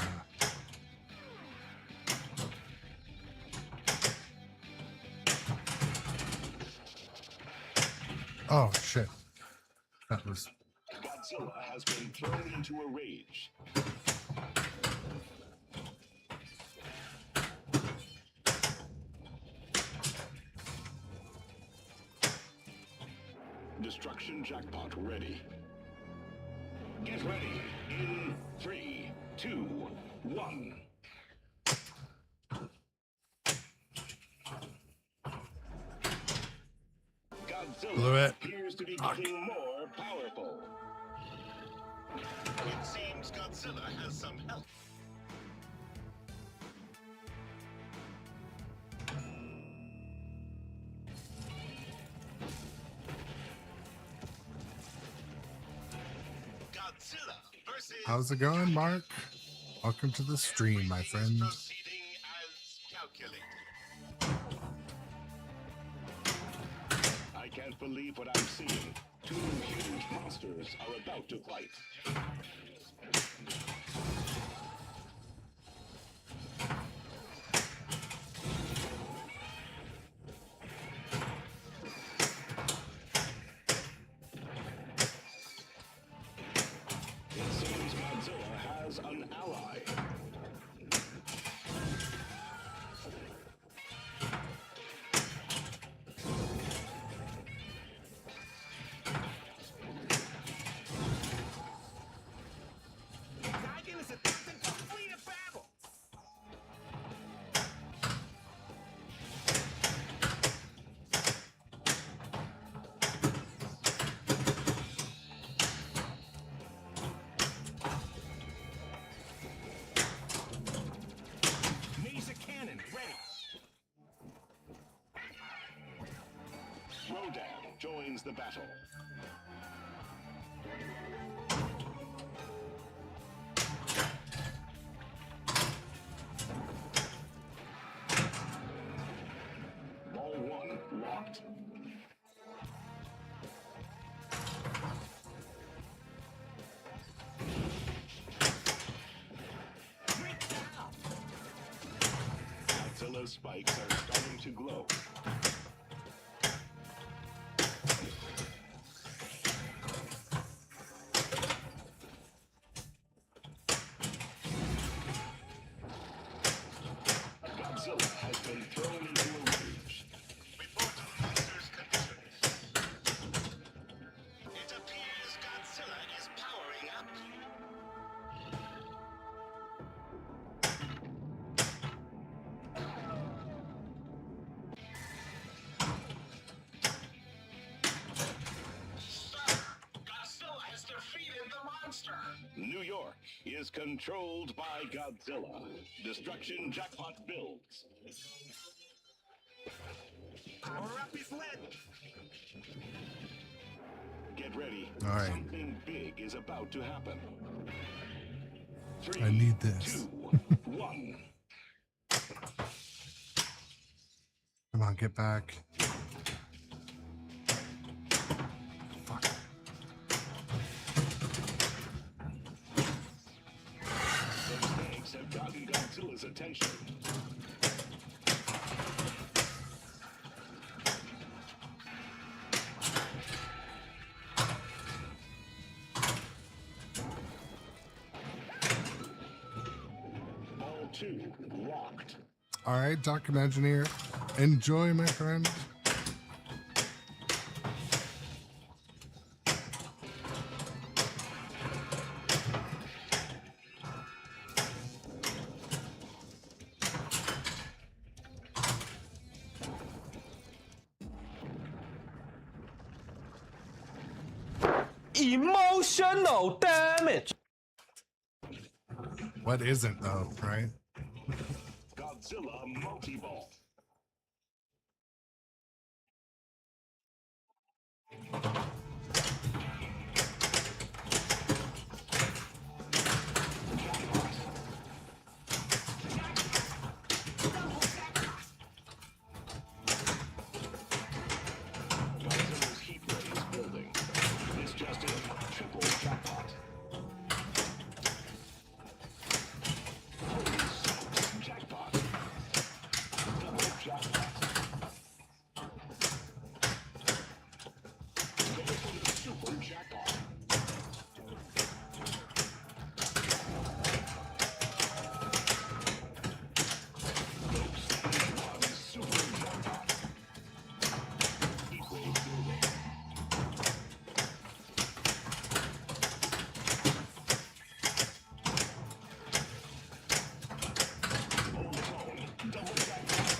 Oh, shit. That was... Godzilla has been thrown into a rage. Destruction jackpot ready. Get ready in 3, 2, 1. Godzilla Blew it. appears to be getting more powerful. It seems Godzilla has some help. Godzilla versus How's it going, Mark? Welcome to the stream, my friend. proceeding as calculated. I can't believe what I'm seeing. Two huge monsters are about to fight. It seems Godzilla has an ally. Titan is attempting to flee the battle. Laser cannon ready. Rodan joins the battle. Ball 1 locked. Break down. Godzilla's spikes are starting to glow. Godzilla has been thrown into a rage. Report on monster's condition. It appears Godzilla is powering up. Sir, Godzilla has defeated the monster. New York is controlled by Godzilla. Destruction jackpot builds. Power up is led. Get ready. All right. Something big is about to happen. 3, I need this. 2, 1. Come on, get back. Fuck. Those tanks have gotten Godzilla's attention. 2 locked. All right, Dr. Engineer. Enjoy, my friend. Emotional damage. What isn't, though, right? Godzilla multi-ball. Godzilla's heat ray is building. It's just in. Triple jackpot. Holy smokes, jackpot. Double jackpot. Go for the super jackpot. One super jackpot. Heat ray building. Old phone, double jackpot.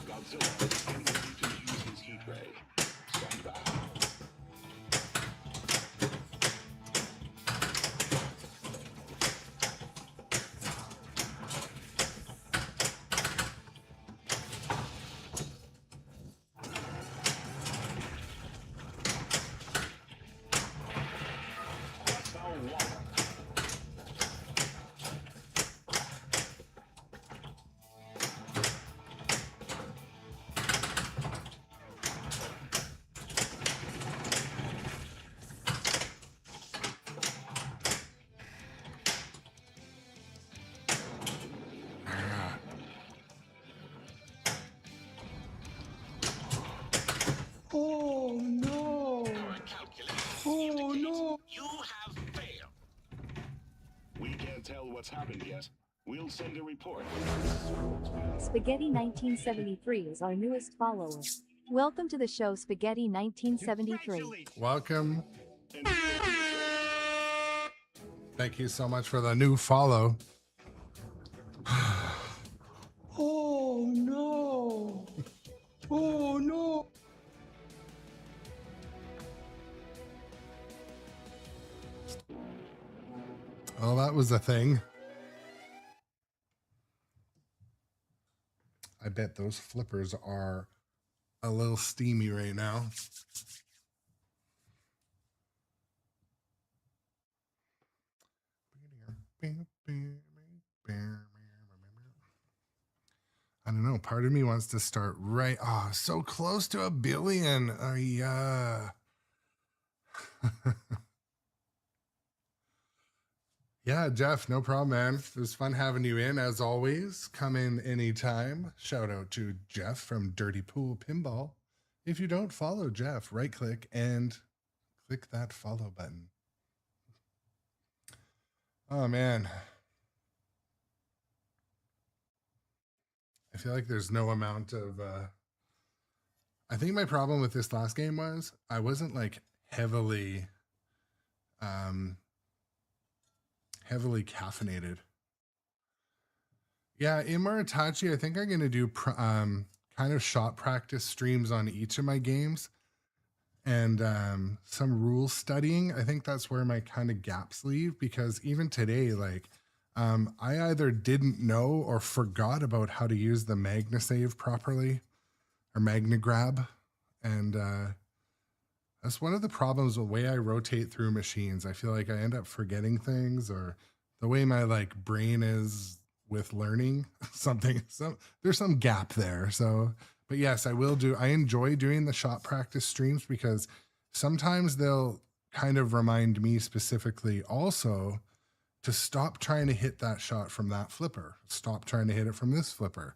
Godzilla is getting ready to use his heat ray. Stand back. Hostile water. Oh no. Our calculations indicate you have failed. We can't tell what's happened yet. We'll send a report. Spaghetti 1973 is our newest follower. Welcome to the show, Spaghetti 1973. Congratulations. Welcome. Thank you so much for the new follow. Oh no. Oh no. Oh, that was a thing. I bet those flippers are a little steamy right now. I don't know. Part of me wants to start right. Oh, so close to 1 billion. Yeah. Yeah, Jeff, no problem, man. It was fun having you in as always. Come in anytime. Shout out to Jeff from Dirty Pool Pinball. If you don't follow Jeff, right click and click that follow button. Oh, man. I feel like there's no amount of. I think my problem with this last game was I wasn't like heavily caffeinated. Yeah, in Maritachi, I think I'm going to do kind of shot practice streams on each of my games and some rule studying. I think that's where my kind of gaps leave, because even today, like, I either didn't know or forgot about how to use the Magna save properly or Magna grab. And that's one of the problems with the way I rotate through machines. I feel like I end up forgetting things, or the way my like brain is with learning something. So there's some gap there. So But yes, I enjoy doing the shot practice streams because sometimes they'll kind of remind me specifically also to stop trying to hit that shot from that flipper, stop trying to hit it from this flipper.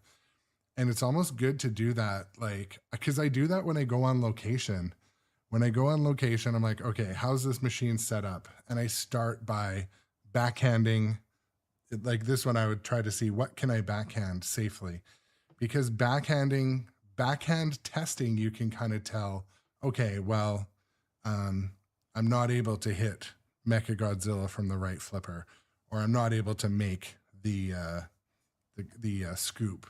And it's almost good to do that, like, because I do that when I go on location. When I go on location, I'm like, okay, how's this machine set up? And I start by backhanding. Like this one, I would try to see what can I backhand safely, because backhand testing, you can kind of tell, okay, well, I'm not able to hit Mecha Godzilla from the right flipper, or I'm not able to make the scoop.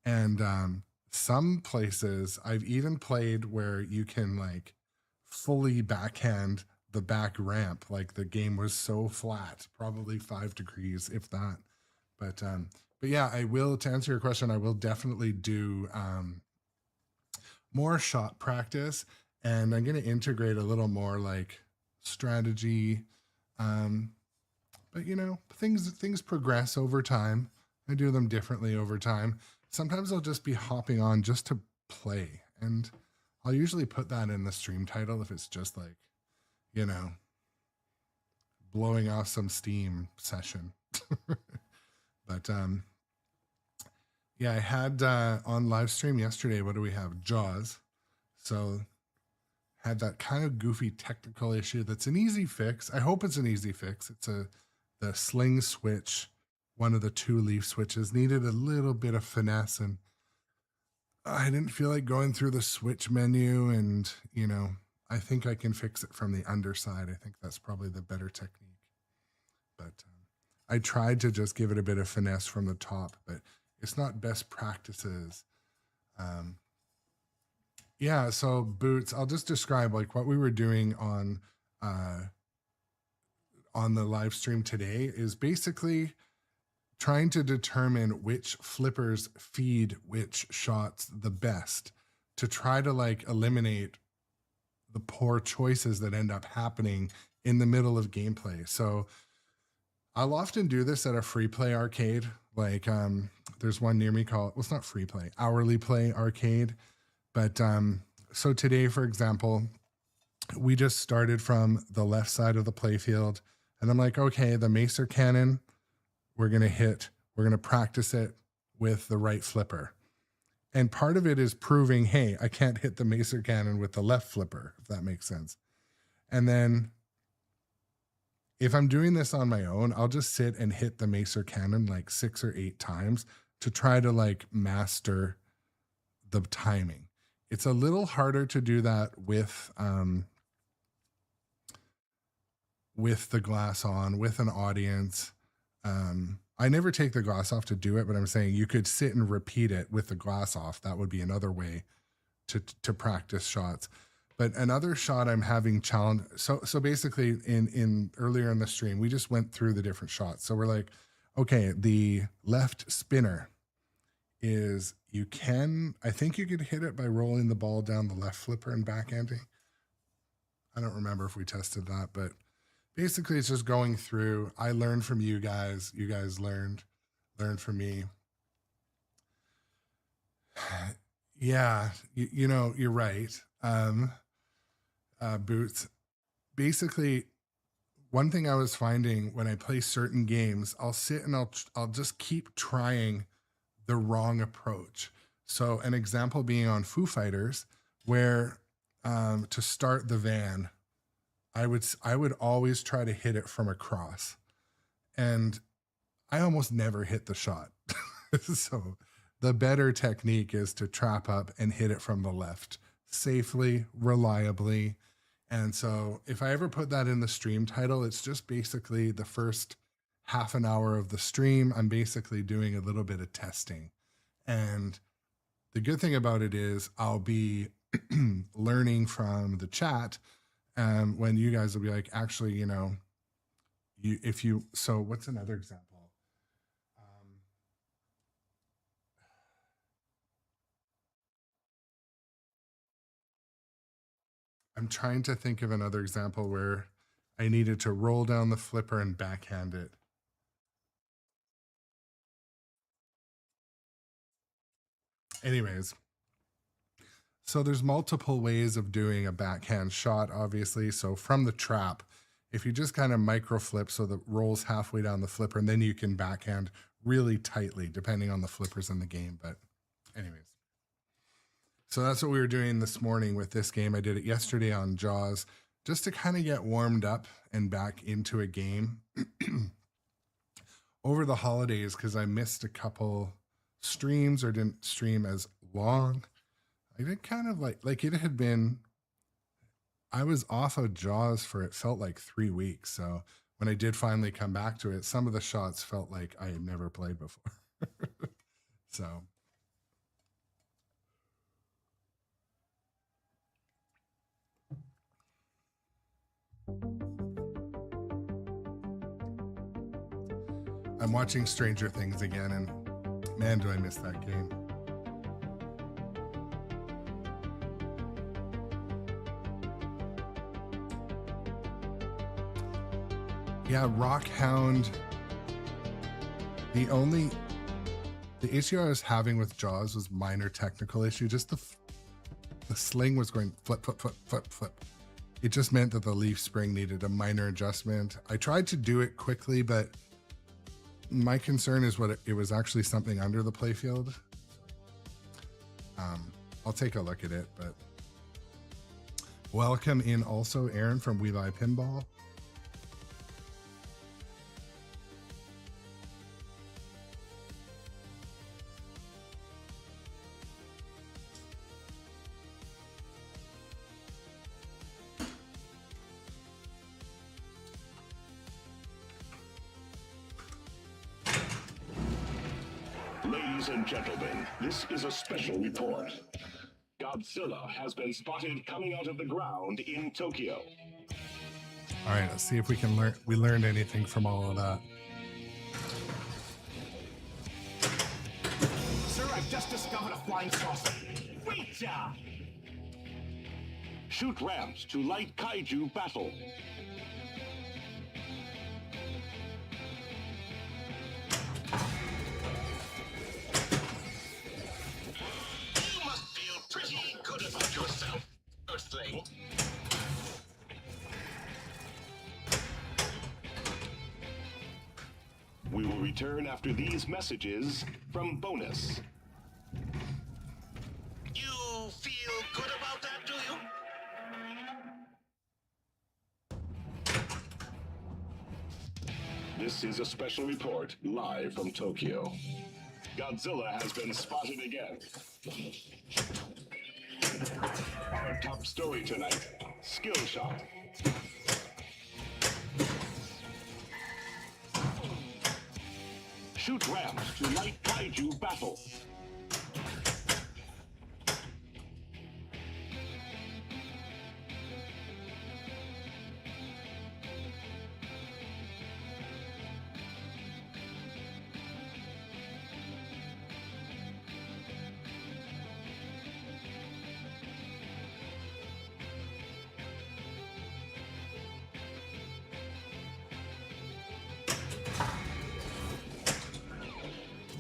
And some places I've even played where you can like fully backhand the back ramp, like the game was so flat, probably 5 degrees, if that. But yeah, I will, to answer your question, I will definitely do more shot practice, and I'm going to integrate a little more like strategy. But you know, things progress over time. I do them differently over time. Sometimes I'll just be hopping on just to play, and I'll usually put that in the stream title if it's just like, you know, blowing off some steam session. But yeah, I had on live stream yesterday, what do we have? Jaws. So had that kind of goofy technical issue that's an easy fix. I hope it's an easy fix. It's the sling switch, one of the 2 leaf switches, needed a little bit of finesse, and I didn't feel like going through the switch menu, and you know, I think I can fix it from the underside. I think that's probably the better technique. But I tried to just give it a bit of finesse from the top, but it's not best practices. Yeah, so Boots, I'll just describe like what we were doing on the live stream today is basically trying to determine which flippers feed which shots the best, to try to like eliminate the poor choices that end up happening in the middle of gameplay. So I'll often do this at a free play arcade. Like there's one near me called, well, it's not free play, hourly play arcade. But so today, for example, we just started from the left side of the playfield, and I'm like, okay, the Macer cannon, we're going to practice it with the right flipper. And part of it is proving, hey, I can't hit the Macer cannon with the left flipper, if that makes sense. And then if I'm doing this on my own, I'll just sit and hit the Macer cannon like 6 or 8 times to try to like master the timing. It's a little harder to do that with the glass on, with an audience. I never take the glass off to do it, but I'm saying you could sit and repeat it with the glass off. That would be another way to practice shots. But another shot I'm having challenge. So basically in earlier in the stream, we just went through the different shots. So we're like, okay, the left spinner is, I think you could hit it by rolling the ball down the left flipper and backhanding. I don't remember if we tested that, but basically it's just going through. I learned from you guys learned from me. Yeah, you know, you're right. Boots. Basically, one thing I was finding when I play certain games, I'll sit and I'll just keep trying the wrong approach. So an example being on Foo Fighters, where to start the van, I would always try to hit it from across, and I almost never hit the shot. So the better technique is to trap up and hit it from the left safely, reliably. And so if I ever put that in the stream title, it's just basically the first half an hour of the stream, I'm basically doing a little bit of testing. And the good thing about it is I'll be learning from the chat, when you guys will be like, actually, you know, so what's another example? I'm trying to think of another example where I needed to roll down the flipper and backhand it. Anyways, so there's multiple ways of doing a backhand shot, obviously. So from the trap, if you just kind of micro flip so that rolls halfway down the flipper, and then you can backhand really tightly, depending on the flippers in the game. But anyways, so that's what we were doing this morning with this game. I did it yesterday on Jaws, just to kind of get warmed up and back into a game over the holidays, because I missed a couple streams or didn't stream as long. I did kind of like it had been, I was off of Jaws for, it felt like 3 weeks. So when I did finally come back to it, some of the shots felt like I had never played before. So I'm watching Stranger Things again, and man, do I miss that game. Yeah, Rockhound. The issue I was having with Jaws was minor technical issue. Just the sling was going flip, flip, flip, flip, flip. It just meant that the leaf spring needed a minor adjustment. I tried to do it quickly, but my concern is it was actually something under the playfield. I'll take a look at it, but welcome in also Aaron from We Buy Pinball. Ladies and gentlemen, this is a special report. Godzilla has been spotted coming out of the ground in Tokyo. All right, let's see if we learned anything from all of that. Sir, I've just discovered a flying saucer. Great job! Shoot ramps to light kaiju battle. You must feel pretty good about yourself, Earthling. We will return after these messages from Bonus. You feel good about that, do you? This is a special report live from Tokyo. Godzilla has been spotted again. Our top story tonight, skill shot. Shoot ramps to light kaiju battle.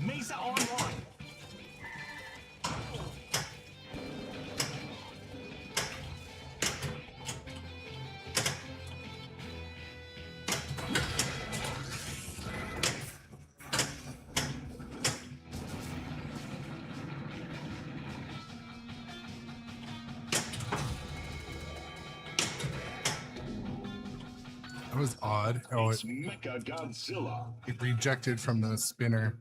Mesa online. That was odd. Oh, It's Mecha Godzilla. it rejected from the spinner.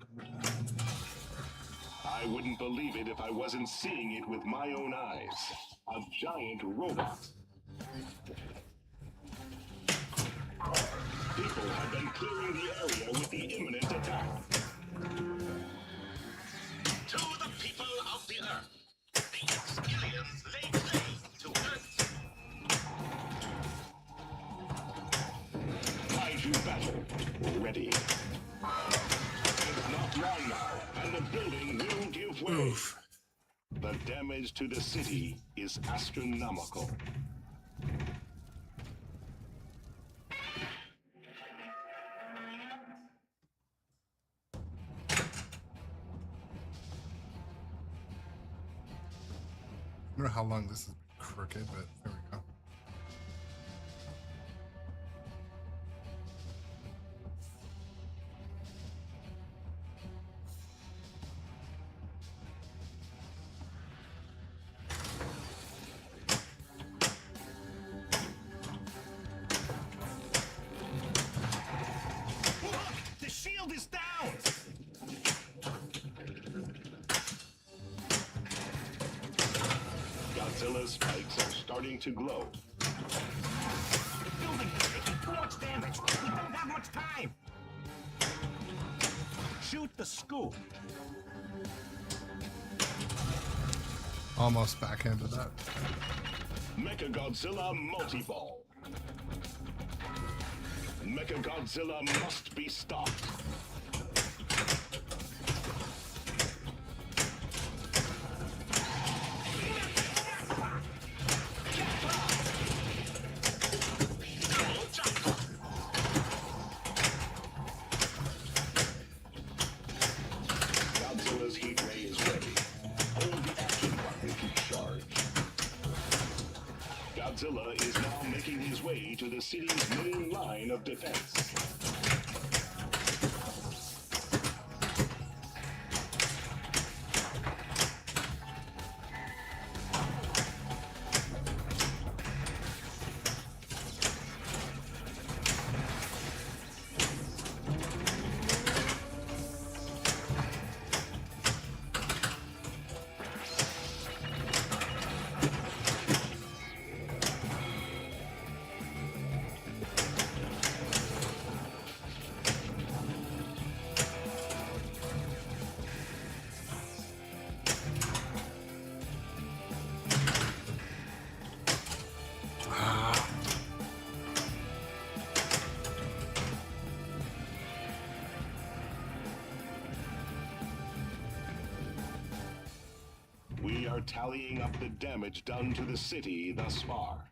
I wouldn't believe it if I wasn't seeing it with my own eyes. A giant robot. People have been clearing the area with the imminent attack. To the people of the Earth, the ex-aliens lay claim to Earth. Kaiju battle. Ready. It's not long now, and the building will give way. Oof. The damage to the city is astronomical. don't know how long this is crooked, but there we go. The shield is down! Godzilla's spikes are starting to glow. The building is taking too much damage. We don't have much time. Shoot the scoop. Almost back into that. Mecha Godzilla multi-ball. Mecha Godzilla must be stopped. Godzilla's heat ray is ready. Hold the action button to charge. Godzilla is now making his way to the city's main line of defense. We are tallying up the damage done to the city thus far.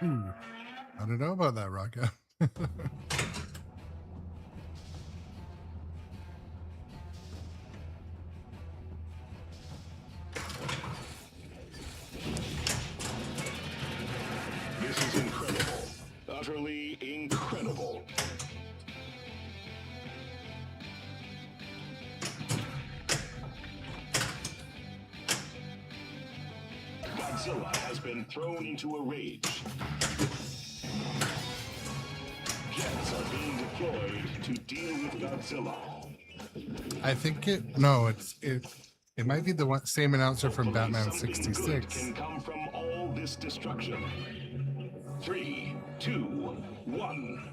I don't know about that, Rocco. This is incredible. Utterly incredible. Godzilla has been thrown into a rage. Jets are being deployed to deal with Godzilla. I think it might be the same announcer from Batman Something good 66. can come from all this destruction. 3, 2, 1.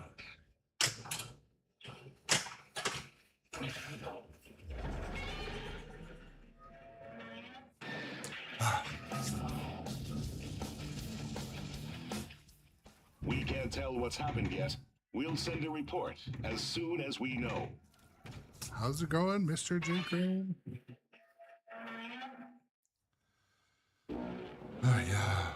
We can't tell what's happened yet. We'll send a report as soon as we know. How's it going, Mr. J. Green? Oh, yeah.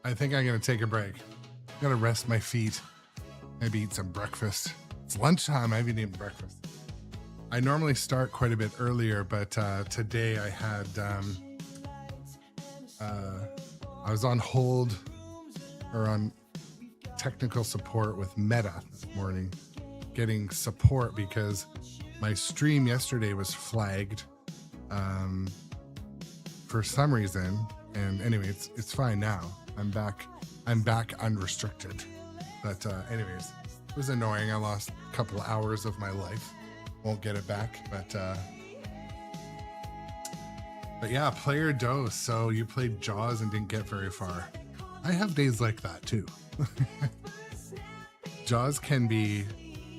I think I'm going to take a break. I'm going to rest my feet. Maybe eat some breakfast. It's lunchtime. I haven't eaten breakfast. I normally start quite a bit earlier, but today I had I was on hold or on technical support with Meta this morning, getting support because my stream yesterday was flagged for some reason. And anyway, it's fine now. I'm back unrestricted. But anyways, it was annoying. I lost a couple of hours of my life. Won't get it back, but yeah, player dose. So you played Jaws and didn't get very far. I have days like that too. Jaws can be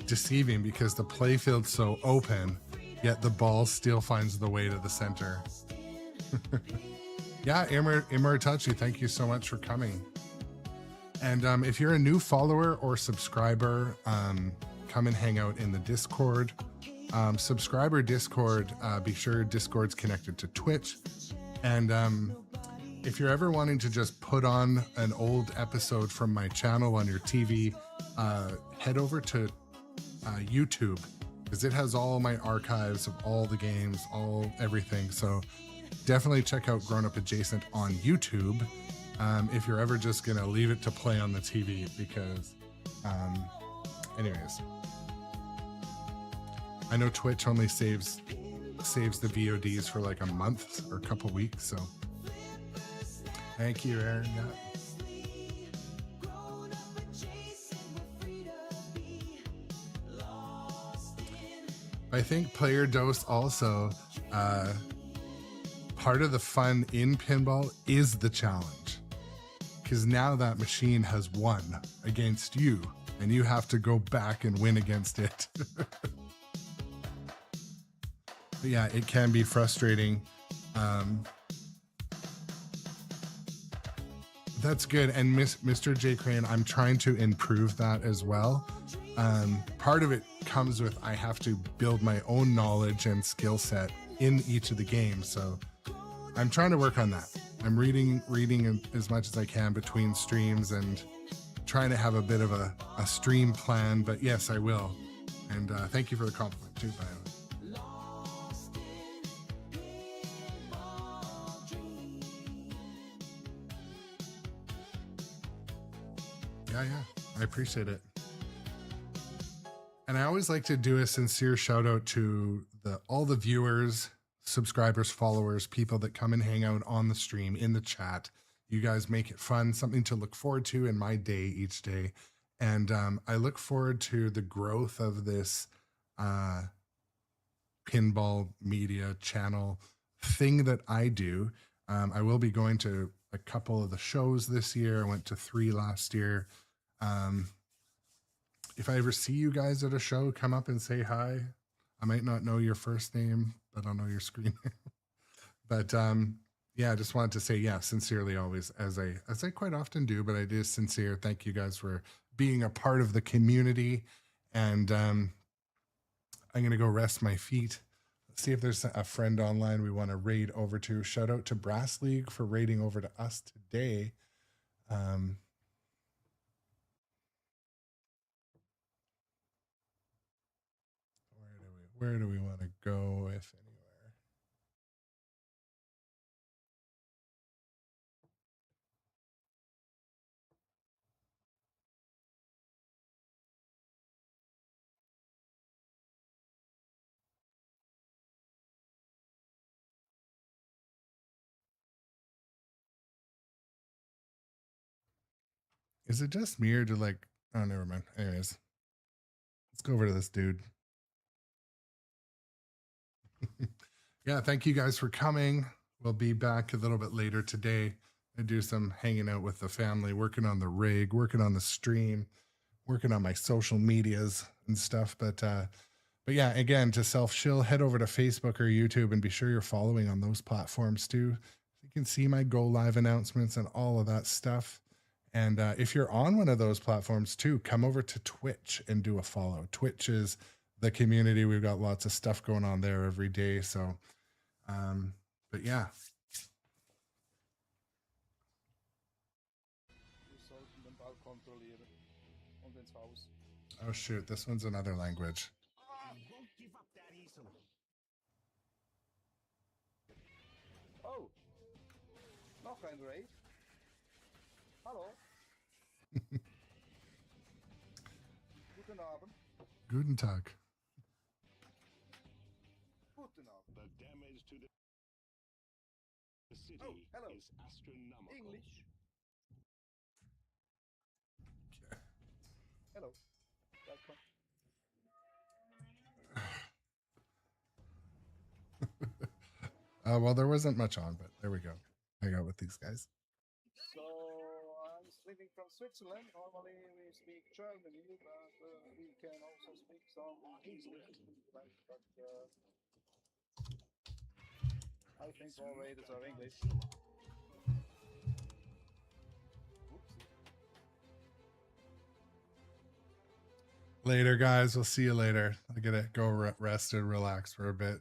deceiving because the playfield's so open, yet the ball still finds the way to the center. Yeah, Imaritachi, thank you so much for coming. And if you're a new follower or subscriber, come and hang out in the Discord. subscriber Discord. Be sure Discord's connected to Twitch. And if you're ever wanting to just put on an old episode from my channel on your TV, head over to YouTube, because it has all my archives of all the games, everything. So definitely check out Grown Up Adjacent on YouTube if you're ever just gonna leave it to play on the TV, because anyways, I know Twitch only saves the VODs for like a month or a couple weeks. So thank you, Aaron. Yeah. I think player dose also, part of the fun in pinball is the challenge, because now that machine has won against you and you have to go back and win against it. But yeah, it can be frustrating. That's good. And Mr. J. Crane, I'm trying to improve that as well. Part of it comes with I have to build my own knowledge and skill set in each of the games. So I'm trying to work on that. I'm reading as much as I can between streams and trying to have a bit of a stream plan. But yes, I will. And thank you for the compliment too, by the way. Yeah, I appreciate it. And I always like to do a sincere shout out to all the viewers, subscribers, followers, people that come and hang out on the stream, in the chat. You guys make it fun, something to look forward to in my day each day. And I look forward to the growth of this pinball media channel thing that I do. I will be going to a couple of the shows this year. I went to 3 last year. If I ever see you guys at a show, come up and say hi. I might not know your first name, but I'll know your screen name. But yeah, I just wanted to say, yeah, sincerely always, as I quite often do, but I do sincere. Thank you guys for being a part of the community. And I'm going to go rest my feet. Let's see if there's a friend online we want to raid over to. Shout out to Brass League for raiding over to us today. Where do we want to go, if anywhere? Is it just me or do like, oh, never mind. Anyways, let's go over to this dude. Yeah, thank you guys for coming. We'll be back a little bit later today. I do some hanging out with the family, working on the rig, working on the stream, working on my social medias and stuff. But yeah, again, to self-shill, head over to Facebook or YouTube and be sure you're following on those platforms too. You can see my go live announcements and all of that stuff. And if you're on one of those platforms too, come over to Twitch and do a follow. Twitch is the community. We've got lots of stuff going on there every day. So, but yeah. Oh shoot, this one's another language. I won't give up that easily. Oh, nog een raid. Hallo. Goedenavond. Guten Tag. Goedenavond. The damage to the city Oh, hello. is astronomical. English. Hello. Welcome. Well, there wasn't much on, but there we go. Hang out with these guys. So I'm living from Switzerland. Normally we speak Germany, but we can also speak some English. But I think all raiders are English. Later, guys. We'll see you later. I gotta go rest and relax for a bit.